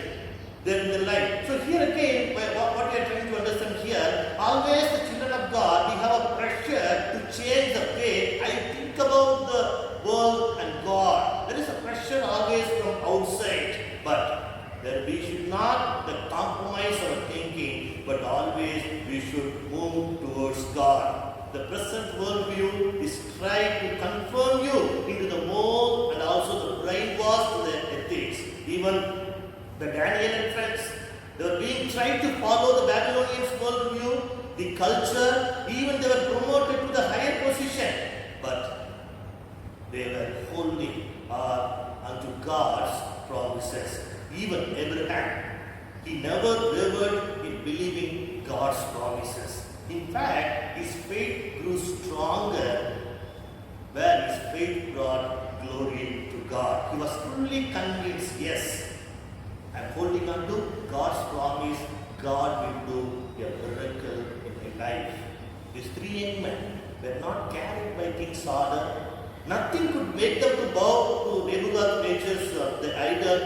In their life. So here again, what we are trying to understand here, always the children of God, we have a pressure to change the faith. I think about the world and God. There is a pressure always from outside, but that we should not compromise our thinking, but always we should move towards God. The present worldview is trying to confirm you into the mold and also the brainwash to the ethics. Even the Daniel and friends, they were being tried to follow the Babylonians' worldview, the culture, even they were promoted to the higher position, but they were holding unto God's promises. Even Abraham, he never wavered in believing God's promises. In fact, his faith grew stronger where his faith brought glory to God. He was fully convinced, yes, I'm holding on to God's promise. God will do a miracle in my life. These three young men were not carried by King's order. Nothing could make them to bow to Nebuchadnezzar's the idol.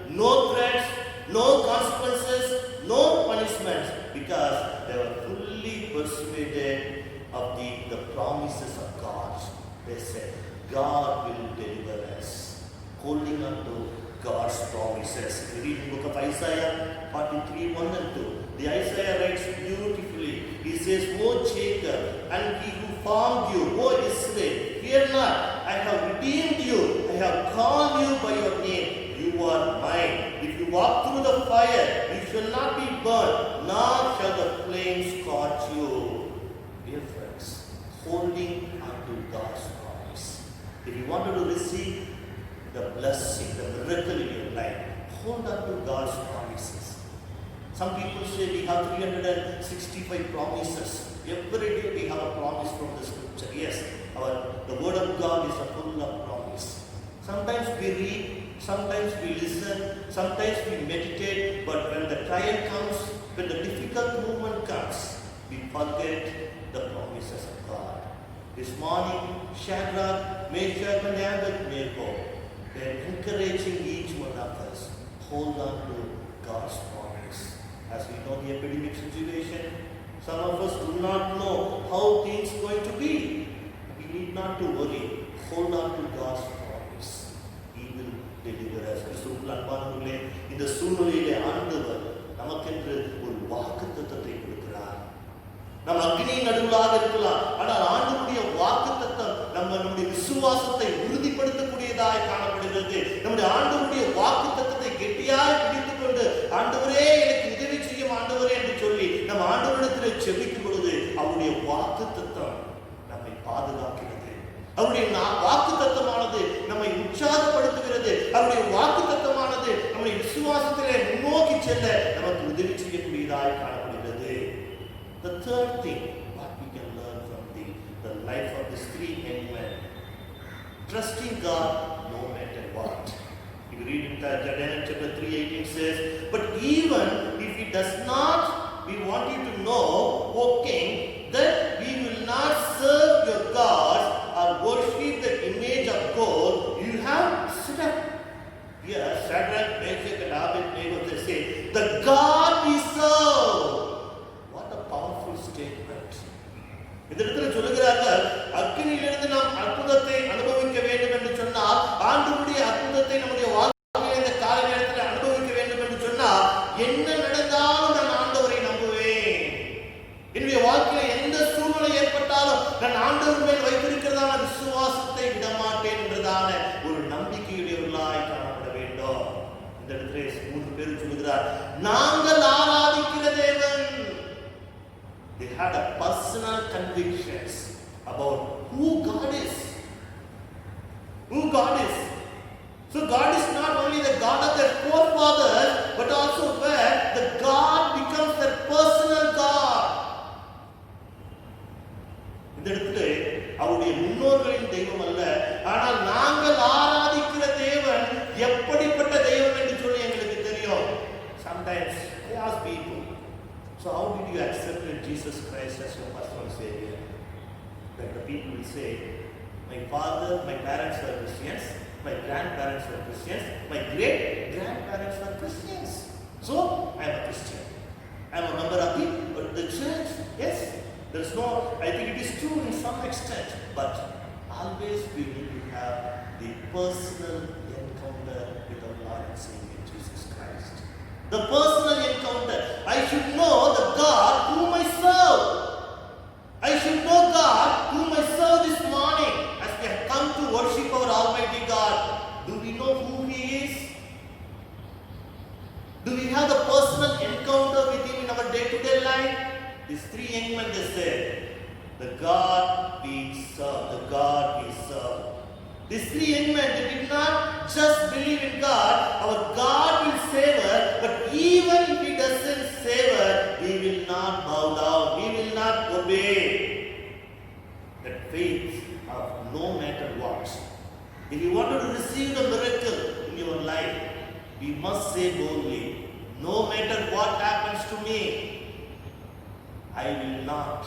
No threats, no consequences, no punishments, because they were fully persuaded of the promises of God. They said, God will deliver us. Holding on to God's promises. We read the book of Isaiah 43, 1 and 2. The Isaiah writes beautifully. He says, O Jacob, and He who formed you, O Israel, fear not, I have redeemed you, I have called you by your name, you are mine. If you walk through the fire, you shall not be burned, nor shall the flames scorch you. Dear friends, holding on to God's promise. If you wanted to receive the blessing, the miracle in your life, hold on to God's promises. Some people say we have 365 promises. Every day we have a promise from the scripture. Yes, the word of God is a full of promise. Sometimes we read, sometimes we listen, sometimes we meditate, but when the trial comes, when the difficult moment comes, we forget the promises of God. This morning, Shadrach, Meshach and Abednego, they are encouraging each one of us, hold on to God's promise. As we know the epidemic situation, some of us do not know how things are going to be. We need not to worry. Hold on to God's promise. He will deliver us. கிறிஸ்துவுக்குள் அன்பானவர்களே, இந்த சூழ்நிலையிலே ஆண்டவர் நமக்கென்று ஒரு வாக்குத்தத்தத்தை கொடுக்கிறார். நம்ம அக்னியின் நடுவிலாக இருக்கலாம், ஆனால் ஆண்டவருடைய வாக்குத்தத்தம் நம்முடைய விசுவாசத்தை உறுதிப்படுத்தக்கூடியதாய் காணப்படுகிறது. நம்முடைய ஆண்டவருடைய வாக்குத்தத்தத்தை கெட்டியாய் பிடித்துக் கொண்டு, ஆண்டவரே எனக்கு உதவி செய்யும் ஆண்டவரே என்று சொல்லி நம்ம ஆண்டவரிடத்தில் செபிக்கும் பொழுது அவருடைய வாக்குத்தத்தம் நம்மை பாதுகாக்கிறது. அவருடைய வாக்குத்தத்தமானது நம்மை உற்சாகப்படுத்துகிறது. அவருடைய வாக்குத்தத்தமானது நம்முடைய விசுவாசத்திலே முன்னோக்கி செல்ல நமக்கு உதவி செய்யக்கூடியதாய் காணப்படுகிறது. The third thing what we can learn from the life of these three young men, trusting God no matter what. You read in Daniel chapter 3:18 says, but even if he does not, we want you to know, O king, that we will not serve your gods or worship the image of gold you have set up. Here, Shadrach, Meshach and Abednego, they say, the God we serve. What a powerful statement. இந்த இடத்துல சொல்லுகிறார்கள், அக்கினியிலிருந்து நாம் அற்புதத்தை அனுபவிக்க வேண்டும் என்று சொன்னால், ஆண்டவருடைய அற்புதத்தை நம்முடைய வாழ்க்கையில் இந்த கால நேரத்தில் அனுபவிக்க வேண்டும் என்று சொன்னால், என்ன நடந்தாலும் நான் ஆண்டவரை நம்புவேன். என்னுடைய வாழ்க்கையில் எந்த சூழ்நிலை ஏற்பட்டாலும் நான் ஆண்டவர் மேல் வைத்திருக்கிறதான விசுவாசத்தை விடமாட்டேன் என்றதான ஒரு நம்பிக்கையுடையவர்களாய் காணப்பட வேண்டும். இந்த இடத்துல 3 பேர் சொல்லுகிறார், நாங்கள் ஆராதிக்கிற தேவன். They had a personal convictions about who God is. Who God is. So God is not only the God of their forefathers, but also where the God becomes their personal God. இந்த இடத்துல அவருடைய முன்னோர்களின் தெய்வம் அல்ல, ஆனால் நாங்கள் ஆராதிக்கிற தேவன் எப்படிப்பட்ட தெய்வம் என்று சொல்லி எங்களுக்கு தெரியும். Sometimes I ask people, so how did you accept Jesus Christ as your personal Savior? Then the people will say, my father, my parents were Christians, my grandparents were Christians, my great-grandparents were Christians. So, I am a Christian. I am a member of the church. Yes, there is no, I think it is true in some extent, but always we need to have the personal encounter with our Lord and Savior Jesus Christ. The personal encounter. I should know the God whom I serve. I should know God whom I serve this morning as we have come to worship our Almighty God. Do we know who He is? Do we have the personal encounter with Him in our day-to-day life? These 3 young men, they said, the God we serve, the God we serve. These 3 young men, they did not just believe in God, our God will save us, but even if He doesn't save us, we will not bow down, we will not obey. That faith of no matter what. If you wanted to receive the miracle in your life, we must say boldly, no matter what happens to me, I will not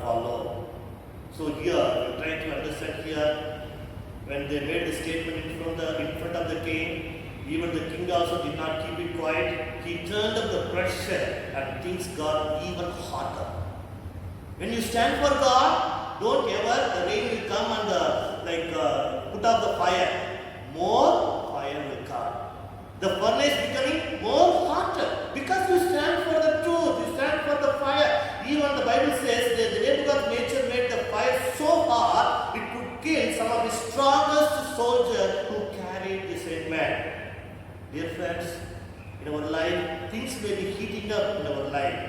follow. So here, we're trying to understand here, when they made the statement in front of the king, even the king also did not keep it quiet. He turned up the pressure and things got even hotter. When you stand for God, don't ever, the rain will come and put out the fire. More fire will come. The furnace becoming more hotter because you stand for the truth, you stand for the fire. Even the Bible says that the Nebuchadnezzar made the fire so hot it could kill some of the strongest soldiers who carried the same man. Dear friends, in our life, things may be heating up in our life.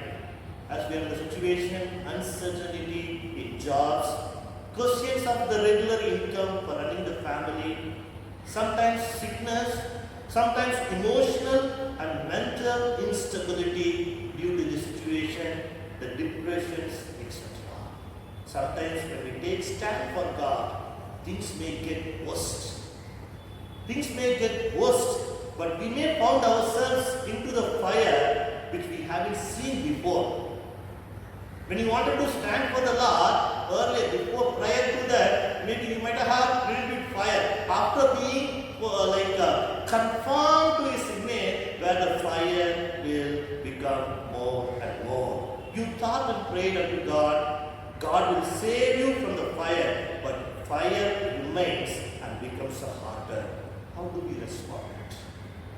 As we are in the situation, uncertainty in jobs, questions of the regular income for running the family, sometimes sickness, sometimes emotional and mental instability due to the situation, the depressions, etc. Sometimes when we take stand for God, things may get worse. Things may get worse, but we may find ourselves into the fire which we haven't seen before. When you wanted to stand for the Lord, earlier, prior to that, maybe you might have had a little bit fire. After being conformed to His image, where the fire will become more and more. You thought and prayed unto God, God will save you from the fire, but fire remains and becomes hotter. how do we respond?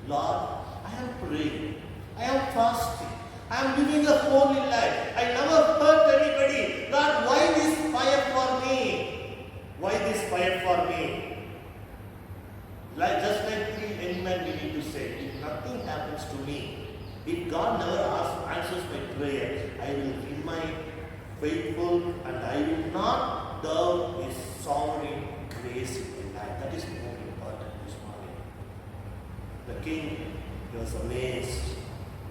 Lord, I am praying, I am fasting, I am living a holy life, I never hurt anybody. Lord, why this fire for me? Why this fire for me? Just like three young men, we need to say, if nothing happens to me, if God never answers my prayer, I will remain faithful and I will not doubt His sovereign grace in my life. That is more important this morning. The king, he was amazed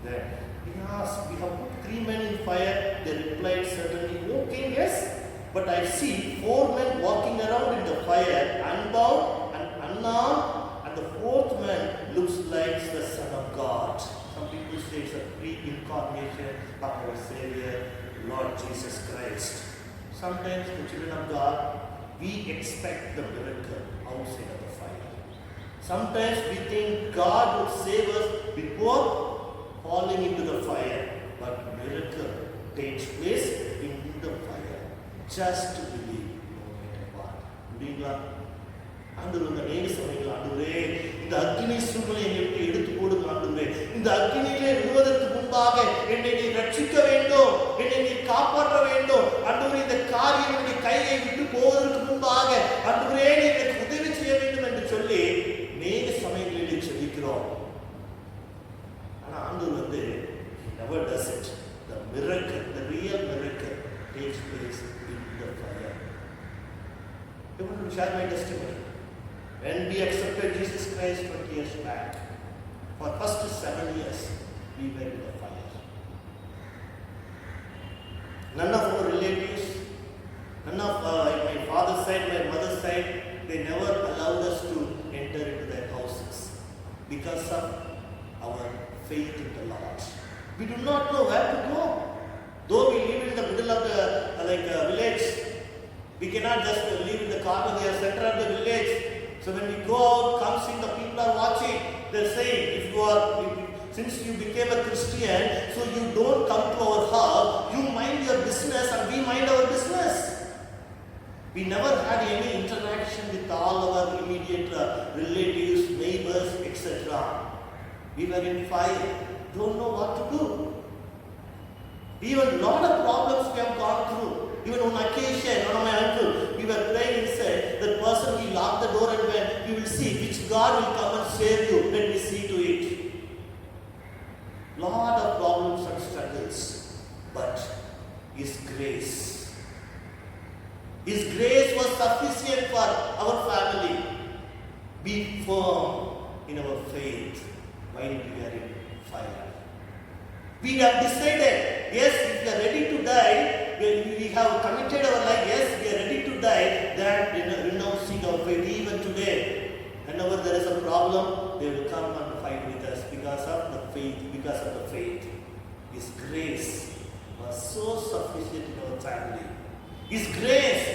that he asked, we have put 3 men in fire. They replied, certainly, O king, yes. But I see 4 men walking around in the fire, unbound and unarmed, and the 4th man looks like the Son of God. Some people say it's a pre-incarnation of our Savior, Lord Jesus Christ. Sometimes the children of God, we expect the miracle outside of the fire. Sometimes we think God would save us before falling into the fire, but miracle takes place in the fire. Just to believe, no matter what. முடியுங்களா? ஆண்டவர் இந்த நேர சமயத்தில் ஆண்டவரே இந்த அக்கினி சூழ்நிலை எங்களுக்கு எடுத்து போடுங்க ஆண்டவரே. இந்த அக்கினியிலே விழுவதற்கு முன்பாக என்னை நீ ரட்சிக்க வேண்டும், என்னை நீ காப்பாற்ற வேண்டும் ஆண்டவரே. இந்த காரியம் என்னுடைய கையை விட்டு போவதற்கு முன்பாக ஆண்டவரே நீ எனக்கு உதவி செய்ய வேண்டும் என்று சொல்லி நேர சமயங்களில் செபிக்கிறோம். ஆனா ஆண்டவர் he never does it. The miracle, the real miracle takes place in the fire. I want to share my testimony. When we accepted Jesus Christ 20 years back, for first 7 years, we went to the fire. None of our relatives, none of my father's side, my mother's side, they never allowed us to enter into their houses because of our faith in the Lord. We do not know where to go. Though we live in the middle of the village, we cannot just live in the corner, the center of the village. So when we go out, come see the people are watching, they're saying, since you became a Christian, so you don't come to our house, you mind your business and we mind our business. We never had any interaction with all our immediate relatives, neighbors, etc. We were in fire, don't know what to do. Even a lot of problems we have gone through. Even on occasion, one of my uncle, we were praying inside, that person, we locked the door and went, we will see which God will come and save you. Let me see to it. Lot of problems and struggles. But His grace was sufficient for our family. Be firm in our faith while we are in fire. We have decided, yes, if we are ready to die, we have committed our life, yes, we are ready to die, then renouncing our faith. Even today, whenever there is a problem, they will come and fight with us because of the faith. His grace was so sufficient in our family. His grace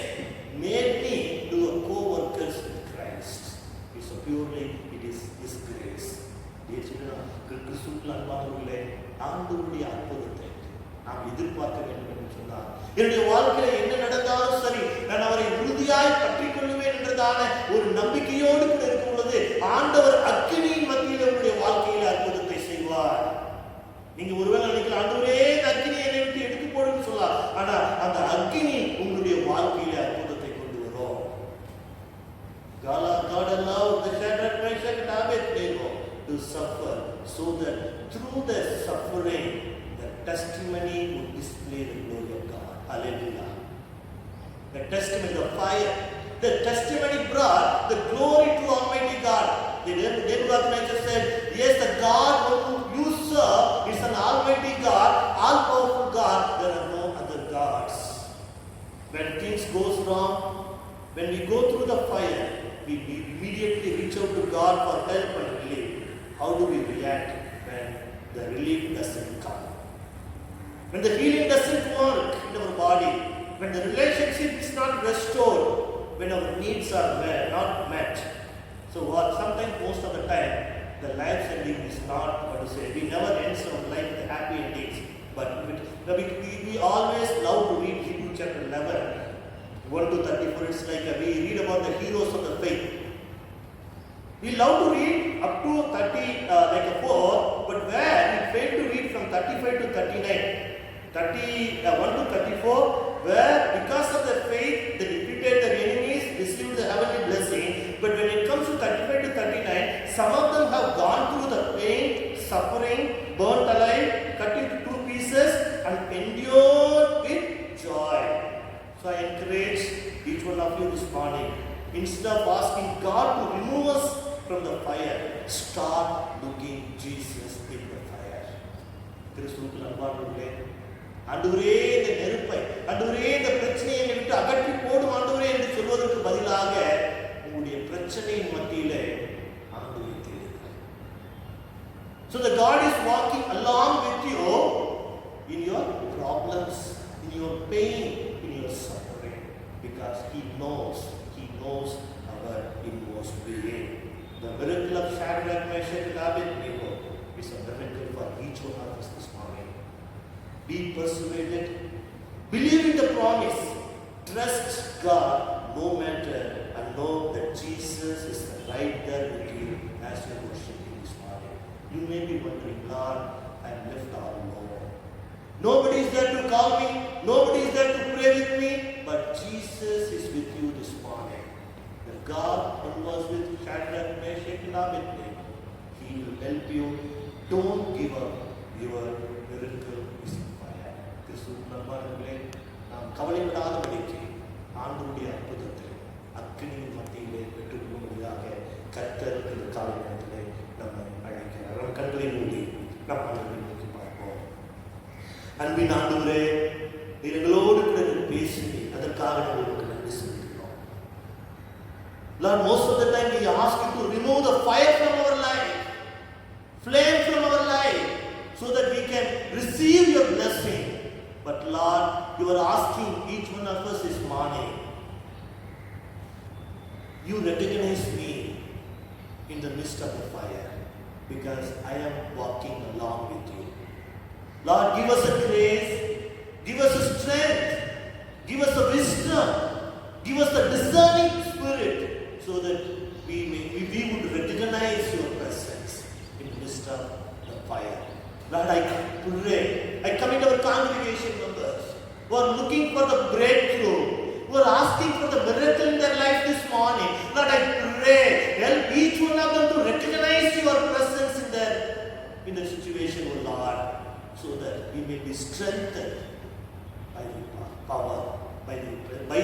made me to a co-workers with Christ. So purely it is His grace. Dear children, கிறிஸ்துவுக்குள் அன்பானவர்களே, ஆண்டவருடைய அற்புதத்தை நாம் எதிர்பார்க்க வேண்டும் என்று சொன்னார். என்னுடைய வாழ்க்கையில் என்ன நடந்தாலும் சரி, நான் அவரை உறுதியாய் பற்றிக் கொள்ளுவேன் என்றதான ஒரு நம்பிக்கையோடு கூட இருக்கும் பொழுது ஆண்டவர் அக்கினியின் மத்தியில் உங்களுடைய வாழ்க்கையில் அற்புதத்தை செய்வார். நீங்க ஒருவேளை நினைக்கலாம், ஆண்டவரே இந்த அக்கினி என்னை விட்டு எடுத்து போடுன்னு சொல்லலாம். ஆனா அந்த அக்கினி உங்களுடைய வாழ்க்கையில அற்புதத்தை கொண்டு வரும். God allowed the Shadrach, Meshach and Abednego to suffer so that through their suffering the testimony would display the glory of God. Hallelujah. The testimony, the fire, the testimony brought the glory to Almighty God. Nebuchadnezzar said, yes, the God whom you serve is an Almighty God, all-powerful God. There are no other gods. When things goes wrong, when we go through the fire, we immediately reach out to God for help and relief. How do we react when the relief doesn't come? When the healing doesn't work in our body, when the relationship is not restored, when our needs are not met. So sometimes, most of the time, the life ending is not, we never end our life with happy endings. But we always love to read Hebrew chapter 11, 1 to 34. It's like we read about the heroes of the faith. We love to read up to 30, like a 4, but where we fail to read from 35 to 39, 31 to 34, where because of their faith they defeated their enemies, received the heavenly blessing. But when it comes to 35 to 39, some of them have gone through the pain, suffering, burnt alive, cut into 2 pieces, and endured with joy. So I encourage each one of you this morning, instead of asking God to remove us from the fire, start looking Jesus in the fire. கிறிஸ்துவுக்குள் அன்பானவர்களே, ஆண்டவரே இந்த நெருப்பை, ஆண்டவரே இந்த பிரச்சனையை என்னை விட்டு அகற்றி போடும் ஆண்டவரே என்று சொல்வதற்கு பதிலாக உங்களுடைய பிரச்சனையின் மத்தியிலே ஆண்டவரை தேடுங்கள். So the God is walking along with you in your problems, in your pain, in your suffering, because He knows our inmost being. The miracle of Shadrach, Meshach, and Abednego is a miracle for each one of us this morning. Be persuaded, believe in the promise, trust God no matter, and know that Jesus is right there with you as you worship Him this morning. You may be wondering, Lord, I am left all alone. Nobody is there to call me, nobody is there to pray with me, but Jesus is with you this morning. The God who was with Shadrach, Meshach, and Abednego, He will help you. Don't give up. Your miracle is in fire. கிறிஸ்துவுக்குள்ளே நாம் கவலைப்படாதபடிக்கு ஆண்டவருடைய அற்புதத்தில் அக்கினியின் மத்தியிலே பெற்றுக்கொள்ளும்படியாக கர்த்தர் இந்த காலை நேரத்திலே நம்மை அழைக்கிறார். நம் கண்களை மூடி நம் ஆண்டவரை நோக்கி பார்ப்போம். அன்பின் ஆண்டவரே, நீர் எங்களோடு கூட பேசி அதற்காக நாங்கள் உங்களுக்கு நன்றி செலுத்துகிறோம். Lord, most of the time we ask you to remove the fire from our life, flame from our life, so that we can receive your blessing. But Lord, you are asking each one of us this morning, you recognize me in the midst of the fire, because I am walking along with you. Lord, give us a grace, give us a strength, give us a wisdom, give us a discerning spirit, so that we would recognize your presence in the midst of the fire. Lord, I pray, I commit our congregation members who are looking for the breakthrough, who are asking for the miracle in their life this morning. Lord, I pray, help each one of them to recognize your presence in their situation, O Lord, so that we may be strengthened by your power, by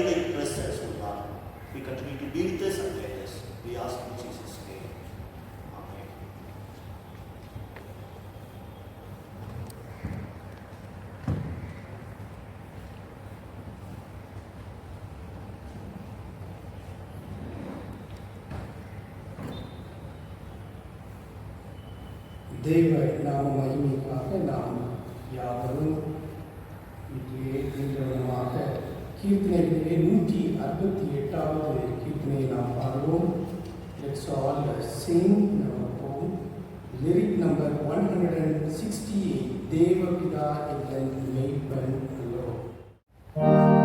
thy presence, O Lord. We continue to be with us and guide us. We ask in Jesus' name. Amen. தேவ நாம மகிமைக்காக நாம் யாவரும் இன்றைய கீர்த்தனைகளிலே 168வது கீர்த்தனையை நாம் பாடுவோம். Let's all sing our home. Lyric number 168. தேவபிதா எங்கள் மெய்ப்பன் அல்லோ. Amen.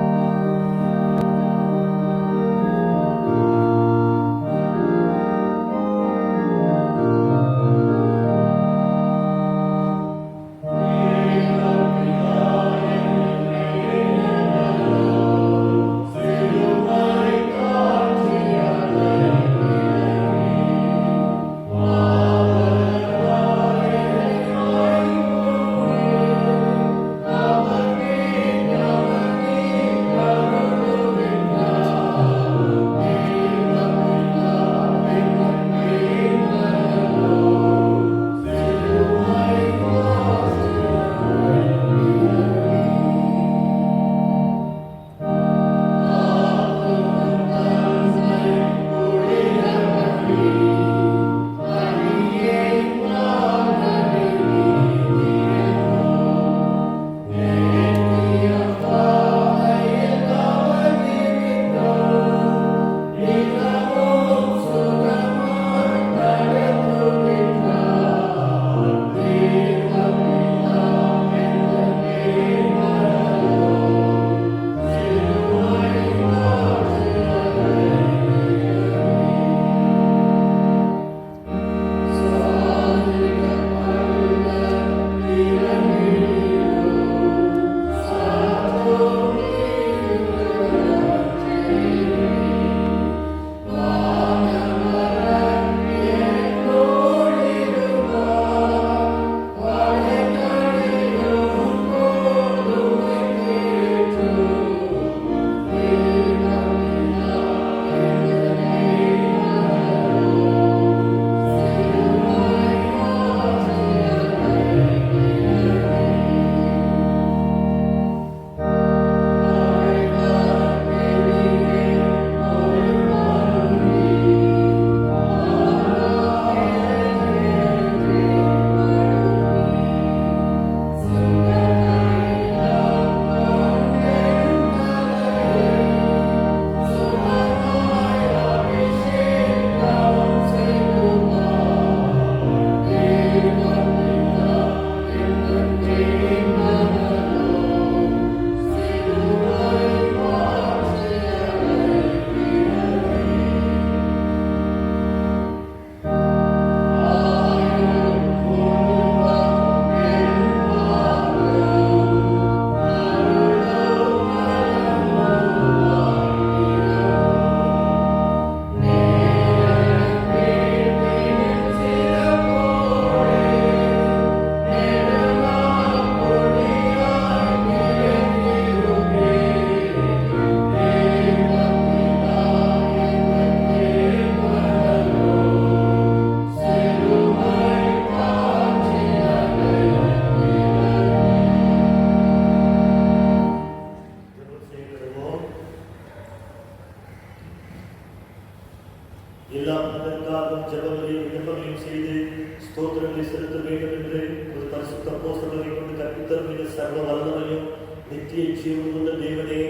வரங்களையும் நித்திய ஜீவனுள்ள தேவனே,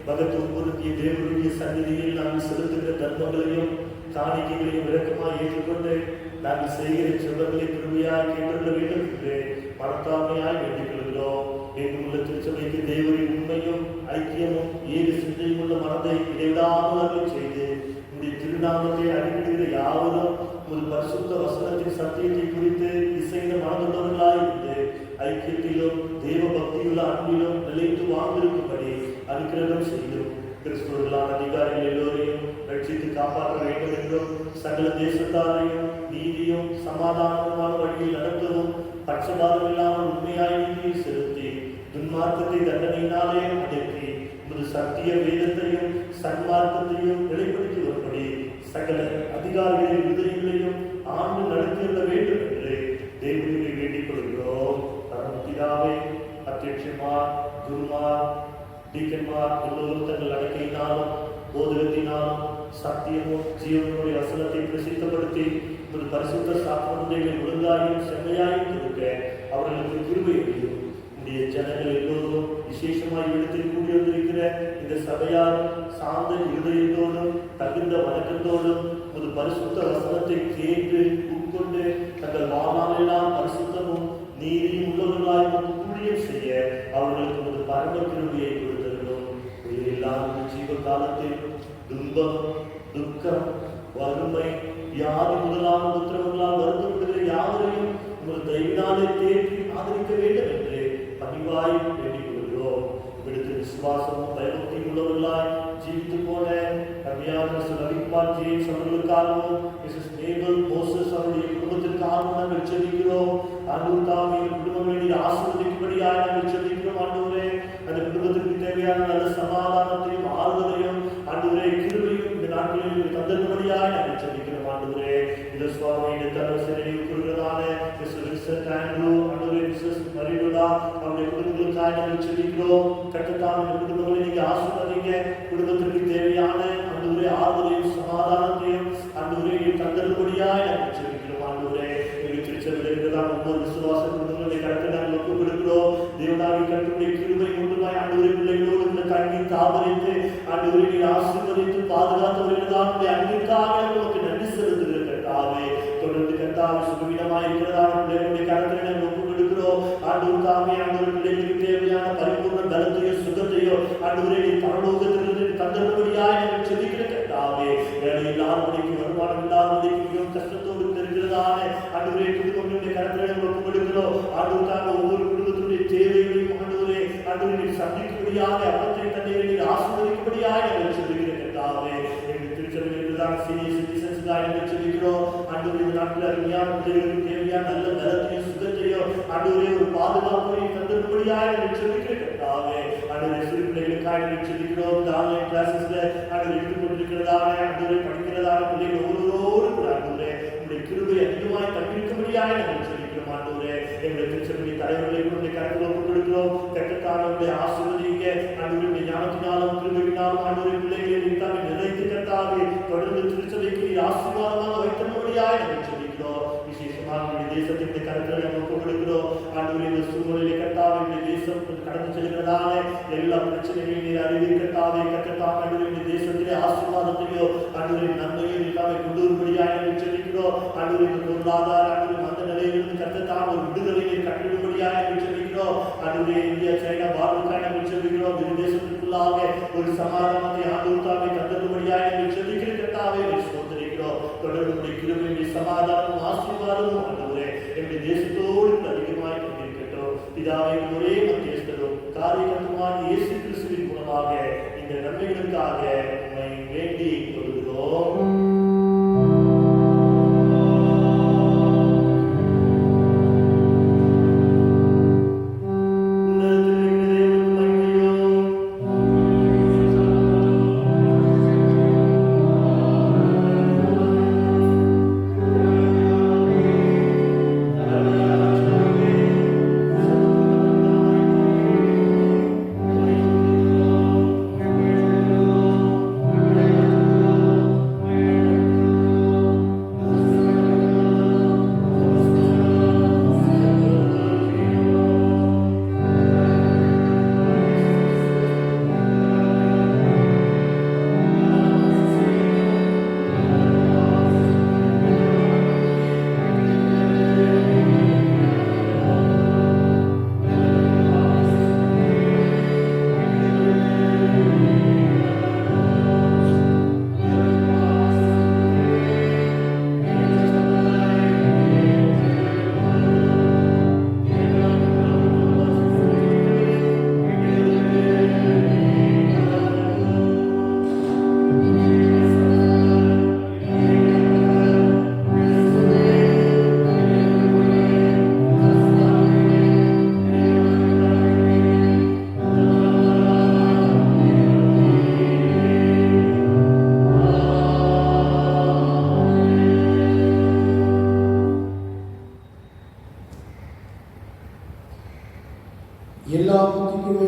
மகத்துவம் பொருந்திய தேவனுடைய சந்நிதியில் நாங்கள் செலுத்துகிற தர்மங்களையும் காணிக்கைகளையும் இரக்கமாக ஏற்றுக்கொண்டு நாங்கள் செய்கிற செல்வங்களை கிருபையாய் கேட்டுள்ள வேண்டும் என்று மனத்தாழ்மையாய் வேண்டிக் கொள்கிறோம். எங்குள்ள திருச்சபைக்கு தேவரின் உண்மையும் ஐக்கியமும் ஏழு சிந்தையும் உள்ள மனதை இடைவிடாமல் செய்து உடைய திருநாமத்தை அறிவிடுகிற யாவரும் ஒரு பரிசுத்த வசனத்தின் சத்தியத்தை குறித்து இசைந்த மனதுள்ளவர்களாய் இருந்து ஐக்கியத்திலும் தேவ பக்தியுள்ள அன்பிலும் நிலைத்து வாழ்ந்திருக்கும்படி அனுக்கிரகம் செய்யும். கிறிஸ்துவர்களான அதிகாரிகள் எல்லோரையும் ரட்சித்து காப்பாற்ற வேண்டும் என்றும் சகல தேசத்தாரையும் நீதியும் சமாதானமான வழியில் நடத்தவும் பட்சபாதம் இல்லாமல் உண்மையாய் நீதியை செலுத்தி துன்மார்க்கத்தை தண்டனையினாலே அடக்கி உமது சத்திய வேதத்தையும் சன்மார்க்கத்தையும் வெளிப்படுத்தி வரும்படி சகல அதிகாரிகளின் விருதைகளையும் ஆண்டு நடத்தியுள்ள வேண்டும் என்று தேவனை வேண்டிக் கொள்கிறோம். பரமபிதாவே, அத்தியட்சமார், குருமார், டீக்கன்மார் எல்லோரும் தங்கள் அடக்கையினாலும் போதகத்தினாலும் சத்தியமும் ஜீவனுடைய வசனத்தை பிரசித்தப்படுத்தி ஒரு பரிசுத்த சாத்திரங்களை ஒழுங்காயும் செம்மையாயும் கொடுக்க அவர்களுக்கு கிருபையையும் உடைய ஜனங்கள் எல்லோரும் விசேஷமாய் இடத்தில் கூடி வந்திருக்கிற இந்த சபையார் சார்ந்த இருதயத்தோடும் தகுந்த வணக்கத்தோடும் ஒரு பரிசுத்த வசனத்தை கேட்டு உட்கொண்டு தங்கள் வாழ்நாளெல்லாம் பரிசுத்தமும் நீதியும் உள்ளவர்களாய் ஊழியம் செய்ய அவர்களுக்கு ஒரு பரம கிருபையை கொடுத்திருக்கிறோம். உயிரில்லாத ஜீவ காலத்தில் துன்பம், துக்கம், வறுமை, வியாதி முதலான உத்தரவுகளால் வருத்தப்படுகிற யாவரையும் உங்கள் தயவினாலே தேற்றி ஆதரிக்க வேண்டும் என்று பணிவாய் வேண்டிக் கொள்கிறோம். இவிடத்து விசுவாசமும் பயபக்தியும் உள்ளவர்களாய் ஜீவித்து போன கம்மியான ரவிக்குமார் ஜேம்ஸ் அவர்களுக்காகவும் மிஸ்ஸஸ் நேபல் மோசஸ் அவருடைய குடும்பத்திற்காகவும் நாங்கள் எச்சரிக்கிறோம். ஆண்டவரே, குடும்பம் வேண்டிய ஆசீர்வதிக்கும்படியாக நாங்கள் எச்சரிக்கிறோம். ஆண்டவரே, அந்த குடும்பத்திற்கு தேவையான நல்ல சமாதானத்தையும் ஆறுதலையும் ஆண்டவரே கிருபையும் இந்த நாட்களில் தந்தரும்படியாக நாங்கள் எச்சரிக்கிறோம். ஆண்டவரே, இந்த சுவாமியின் தரசனையும் கூறுகிறதான மிஸ்டர் ஆண்ட்ரூ, ஆண்டவரே மிஸ்ஸஸ் மரிடுலா அவருடைய குடும்பங்களுக்காக நாங்கள் எச்சரிக்கிறோம். கட்டத்தான இந்த குடும்பங்களை நீங்க ஆசீர்வதிங்க. குடும்பத்திற்கு தேவையான ஆண்டவரே ஆறுதலையும் சமாதானத்தையும் ஆண்டவரே தந்தரும்படியாக நாங்கள் எச்சரிக்கிறோம். ஆண்டவரே, ஒவ்வொரு விசுவாச குடும்பங்களை கடத்த நாங்கள் ஒப்புக் கொடுக்கிறோம். தேவனாகி கட்டுடைய கிருபை முழுமாய் ஆண்டவரே பிள்ளைகளோடு இந்த கண்ணீர் தாபரித்து ஆண்டவரை நீ ஆசீர்வதித்து பாதுகாத்தவர்கள்தான் அன்பிற்காக உங்களுக்கு நன்றி செலுத்துகிற கர்த்தாவே, தொடர்ந்து கர்த்தாவே சுகவீனமாய் இருக்கிறதான பிள்ளைகளுடைய கடத்தை நாங்கள் ஒப்புக் கொடுக்கிறோம். ஆண்டவர் தாமே ஆண்டவர் பிள்ளைகளுக்கு தேவையான பரிபூர்ண பலத்தையும் சுகத்தையும் ஆண்டவரை நீ பரலோகத்திலிருந்து தந்தபடியாய் நாங்கள் செபிக்கிற கர்த்தாவே, வேலை இல்லாதபடிக்கு வருமானம் இல்லாதபடிக்கு மிகவும் கஷ்டத்தோடு இருக்கிறதான ஆண்டவரே குடும்பங்களுடைய கடத்தை ஒப்புக் கொடுக்கிறோம். ஆண்டவருக்காக ஒவ்வொரு குடும்பத்துடைய தேவைகளையும் ஆண்டவரே ஆண்டவரை சந்திக்கும்படியாக அப்பத்தை தந்தையை ஆசீர்வதிக்கும்படியாக நாங்கள் சொல்லுகிற கர்த்தாவே, எங்கள் திருச்சபையில் தான் சீனியர் சிட்டிசன்ஸ்காக நாங்கள் சொல்லுகிறோம். ஆண்டவரே, இந்த நாட்டில் அருமையான பிள்ளைகளுக்கு தேவையான நல்ல பலத்தையும் சுகத்தையும் ஆண்டவரே ஒரு பாதுகாப்பையும் தந்தபடியாக நாங்கள் சொல்லுகிற கர்த்தாவே, ஆண்டவரே சிறு பிள்ளைகளுக்காக நாங்கள் சொல்லுகிறோம். இந்த ஆன்லைன் கிளாஸஸ்ல ஆண்டவரை எடுத்துக் கொண்டிருக்கிறதான ஆண்டவரை படிக்கிறதான பிள்ளைகள் ஒவ்வொருவரோடு கூட ஆண்டவரே உங்களுடைய கிருபை அதிகமாய் தங்கியிருக்கும்படியாக நாங்கள் சொல்லிக்கிறோம். ஆண்டவரே, எங்களுடைய திருச்சபை தலைவர்களை உங்களுடைய கருத்தில் ஒப்புக் கொடுக்கிறோம். கட்டத்தானவர்களை ஆசீர்வதிங்க. ஆண்டவருடைய ஞானத்தினாலும் கிருபையினாலும் ஆண்டவரை பிள்ளைகளை நீத்தாமே நிறைத்து கட்டாவே தொடர்ந்து திருச்சபைக்கு ஆசீர்வாதமாக வைத்தபடியாக நாங்கள் சொல்லிக்கிறோம். விசேஷமாக நம்முடைய தேசத்தினுடைய கருத்தில் நாங்கள் ஒப்புக் கொடுக்கிறோம். ஆண்டவரை இந்த சூழ்நிலையை கட்டாவே இந்த தேசம் கடந்து செல்கிறதான எல்லா பிரச்சனைகளையும் நீர் அறிவிக்கட்டாவே கட்டத்தான ஆண்டவருடைய தேசத்திலே ஆசீர்வாதத்தையோ ஆண்டவரை நன்மையை நீத்தாமே கொண்டு வரும்படியாக நாங்கள் சொல்லிக்கிறோம். ஆண்டவரை இந்த பொருளாதார ஆண்டவரை அந்த நிலையிலிருந்து கட்டத்தான ஒரு விடுதலையை கட்டிடும்படியாக நாங்கள் சொல்லிக்கிறோம். ஆண்டவரே, இந்தியா சைனா பார்டருக்காக நாங்கள் சொல்லிக்கிறோம். இந்த தேசத்திற்குள்ளாக ஒரு சமாதானத்தை ஆண்டவருக்காக தந்தபடியாக நாங்கள் சொல்லிக்கிற கட்டாவே சோதரிக்கிறோம். தொடர்புடைய கிருபை சமாதானமும் ஆசீர்வாதமும் ஆண்டவரே எங்களுடைய தேசத்தோடு அதிகமாக கொண்டிருக்கட்டும். பிதாவை ஒரே மத்தியஸ்தரும் காரியகத்துமான இயேசு கிறிஸ்துவின் மூலமாக இந்த நன்மைகளுக்காக உம்மை வேண்டிக் கொள்கிறோம்.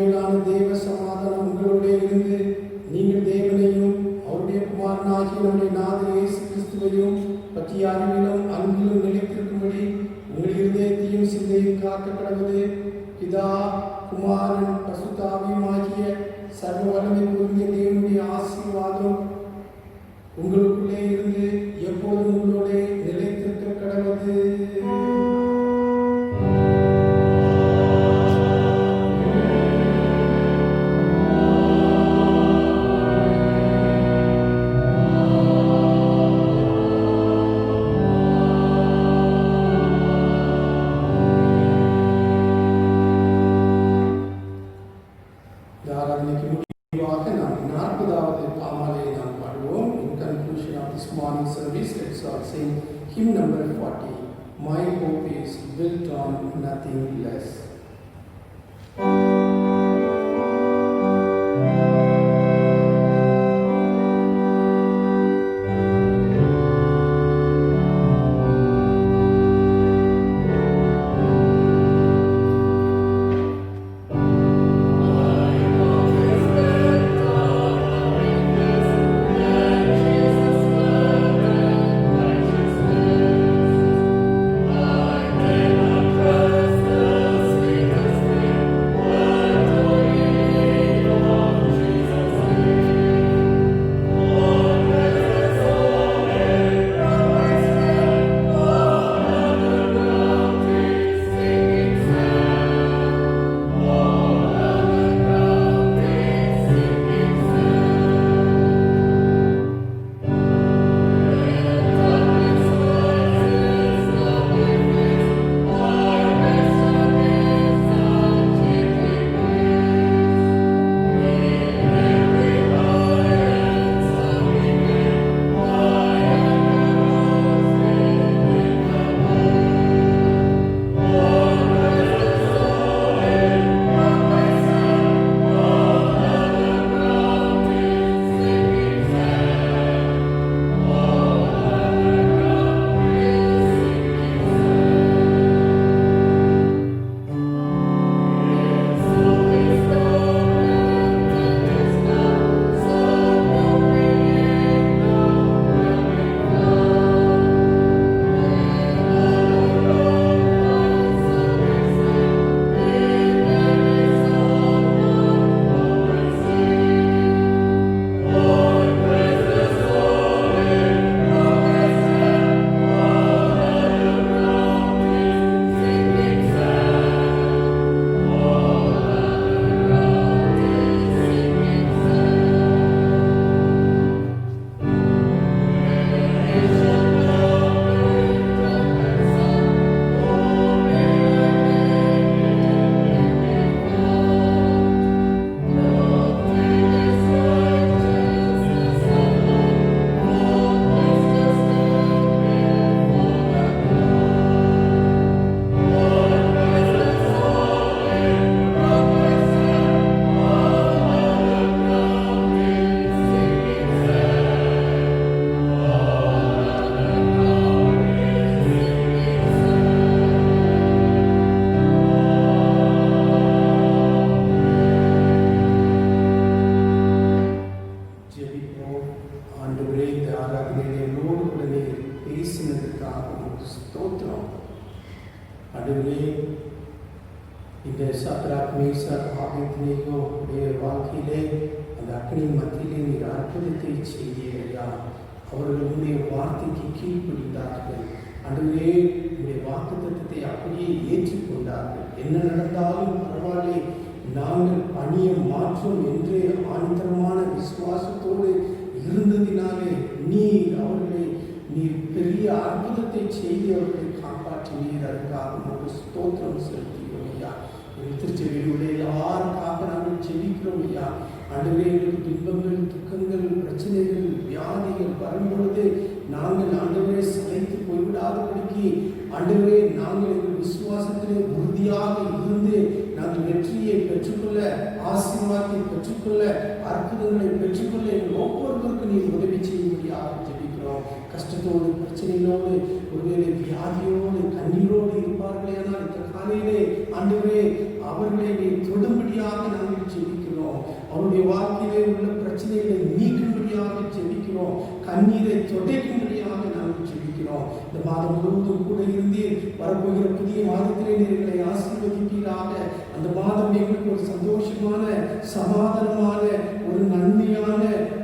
மேலான தேவ சமாதானம் உங்களோட இருந்து நீங்கள் தேவனையும் அவருடைய குமாரனாகிய நம்முடைய நாதர் இயேசு கிறிஸ்துவையும் பற்றிய அறிவிலும் அன்பிலும் நிலைத்திருக்கும்படி உங்கள் இருதயத்தையும் சிந்தையும் காக்க கடவுளே. பிதா குமாரன் பசுத்தாவியுமாகிய சர்வ வல்லமை பொருந்திய தேவனுடைய ஆசீர்வாதம் உங்களுக்குள்ளே இருந்து எப்போதும் உங்களோட நிலைத்திருக்க கடவுளே. Hymn number 40. My hope is built on nothing less. இந்த சத்ராக் மேசர் ஆபேத்நேகோ உடைய வாழ்க்கையிலே அந்த அக்னியின் மத்தியிலே நீர் அற்புதத்தை செய்தீரையா. அவர்கள் உன்னுடைய வார்த்தைக்கு கீழ்ப்படித்தார்கள். ஆண்டவரே, உன்னுடைய வாக்குத்தத்தத்தை அப்படியே ஏற்றுக்கொண்டார்கள். என்ன நடந்தாலும் பரவாயில்லை, நாங்கள் பணியை மாற்றோம் என்று ஆணித்தரமான விசுவாசத்தோடு இருந்ததினாலே நீர் பெரிய அற்புதத்தை செய்து அவர்களை காப்பாற்றினீர். அதுக்காக உங்களுக்கு ஸ்தோத்திரம் செலுத்துகிறோம் ஐயா. திருச்செவியில் உள்ள எல்லாருக்காக நாங்கள் செபிக்கிறோம் ஐயா. ஆண்டவரே, எங்களுக்கு துன்பங்கள், துக்கங்கள், பிரச்சனைகள், வியாதிகள் வரும்பொழுது நாங்கள் ஆண்டவரே சளைத்து போய்விடாதபடிக்கு ஆண்டவரே நாங்கள் எங்கள் விசுவாசத்திலே உறுதியாக இருந்து நாங்கள் வெற்றியை பெற்றுக்கொள்ள, ஆசீர்வாதத்தை பெற்றுக்கொள்ள, அற்புதங்களை பெற்றுக்கொள்ள எங்கள் ஒவ்வொருவருக்கும் நீர் உதவி செய்யும்படியாக ஜெபிக்கிறோம் ஜெபிக்கிறோம். கஷ்டத்தோடு, பிரச்சனைகளோடு, ஒருவேளை வியாதியோடு, கண்ணீரோடு இருப்பார்களே ஆனால் இந்த காலையிலே ஆண்டவரே அவர்களை நீ தொடும்படியாக நாங்கள் ஜெபிக்கிறோம். அவருடைய வாழ்க்கையிலே உள்ள பிரச்சனைகளை நீக்கும்படியாக ஜெபிக்கிறோம். கண்ணீரை துடைக்கும்படியாக நாங்கள் ஜெபிக்கிறோம். இந்த மாதம் முழுவதும் கூட இருந்து வரப்போகிற புதிய மாதத்திலே எங்களை ஆசீர்வதிப்பீராக. அந்த மாதம் எங்களுக்கு ஒரு சந்தோஷமான, சமாதானமான, ஒரு நன்மையான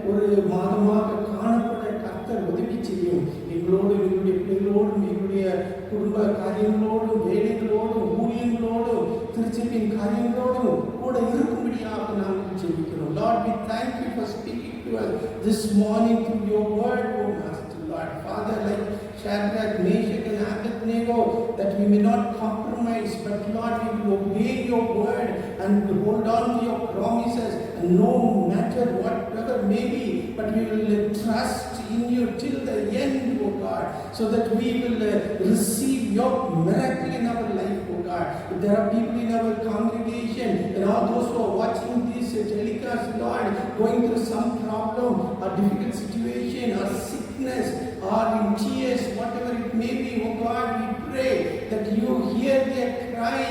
ஒரு மாதமாக காணப்பட கர்த்தர் உதவி செய்யும். எங்களோடும், எங்களுடைய பிள்ளைகளோடும், எங்களுடைய குடும்ப காரியங்களோடும், வேலைகளோடும், ஊழியங்களோடும், திருச்சபையின் காரியங்களோடும் கூட இருக்கும்படியாக நாங்கள் ஜெபிக்கிறோம். Lord, we thank you for speaking to us this morning through your word, O Master Lord. Father, like Shadrach, Meshach and Abednego, that we may not compromise, but Lord, we will obey your word and hold on to your promises, and no matter whatever may be, but we will trust in you till the end, O God, so that we will receive your miracle in our life, O God. If there are people in our congregation and all those who are watching this telecast, Lord, going through some problem or difficult situation or sickness or in tears, whatever it may be, O God, we pray that you hear their cry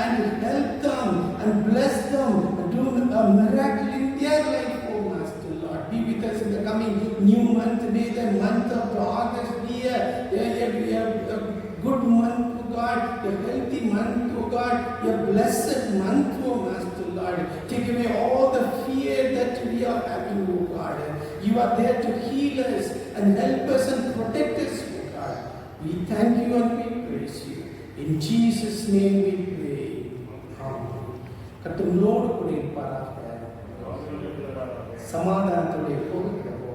and help them and bless them and do a miracle in their life, O Master Lord. Be with us in the coming new month. May the month of August be a good month, O God, a healthy month, O God, a blessed month, O Master Lord. Take away all the fear that we are having, O God. You are there to heal us and help us and protect us, O God. We thank you and we praise you. In Jesus' name we pray. Amen. கர்த்தர் உங்களோடு கூட இருப்பாராக. சமாதானத்தோடு போகிறோம்.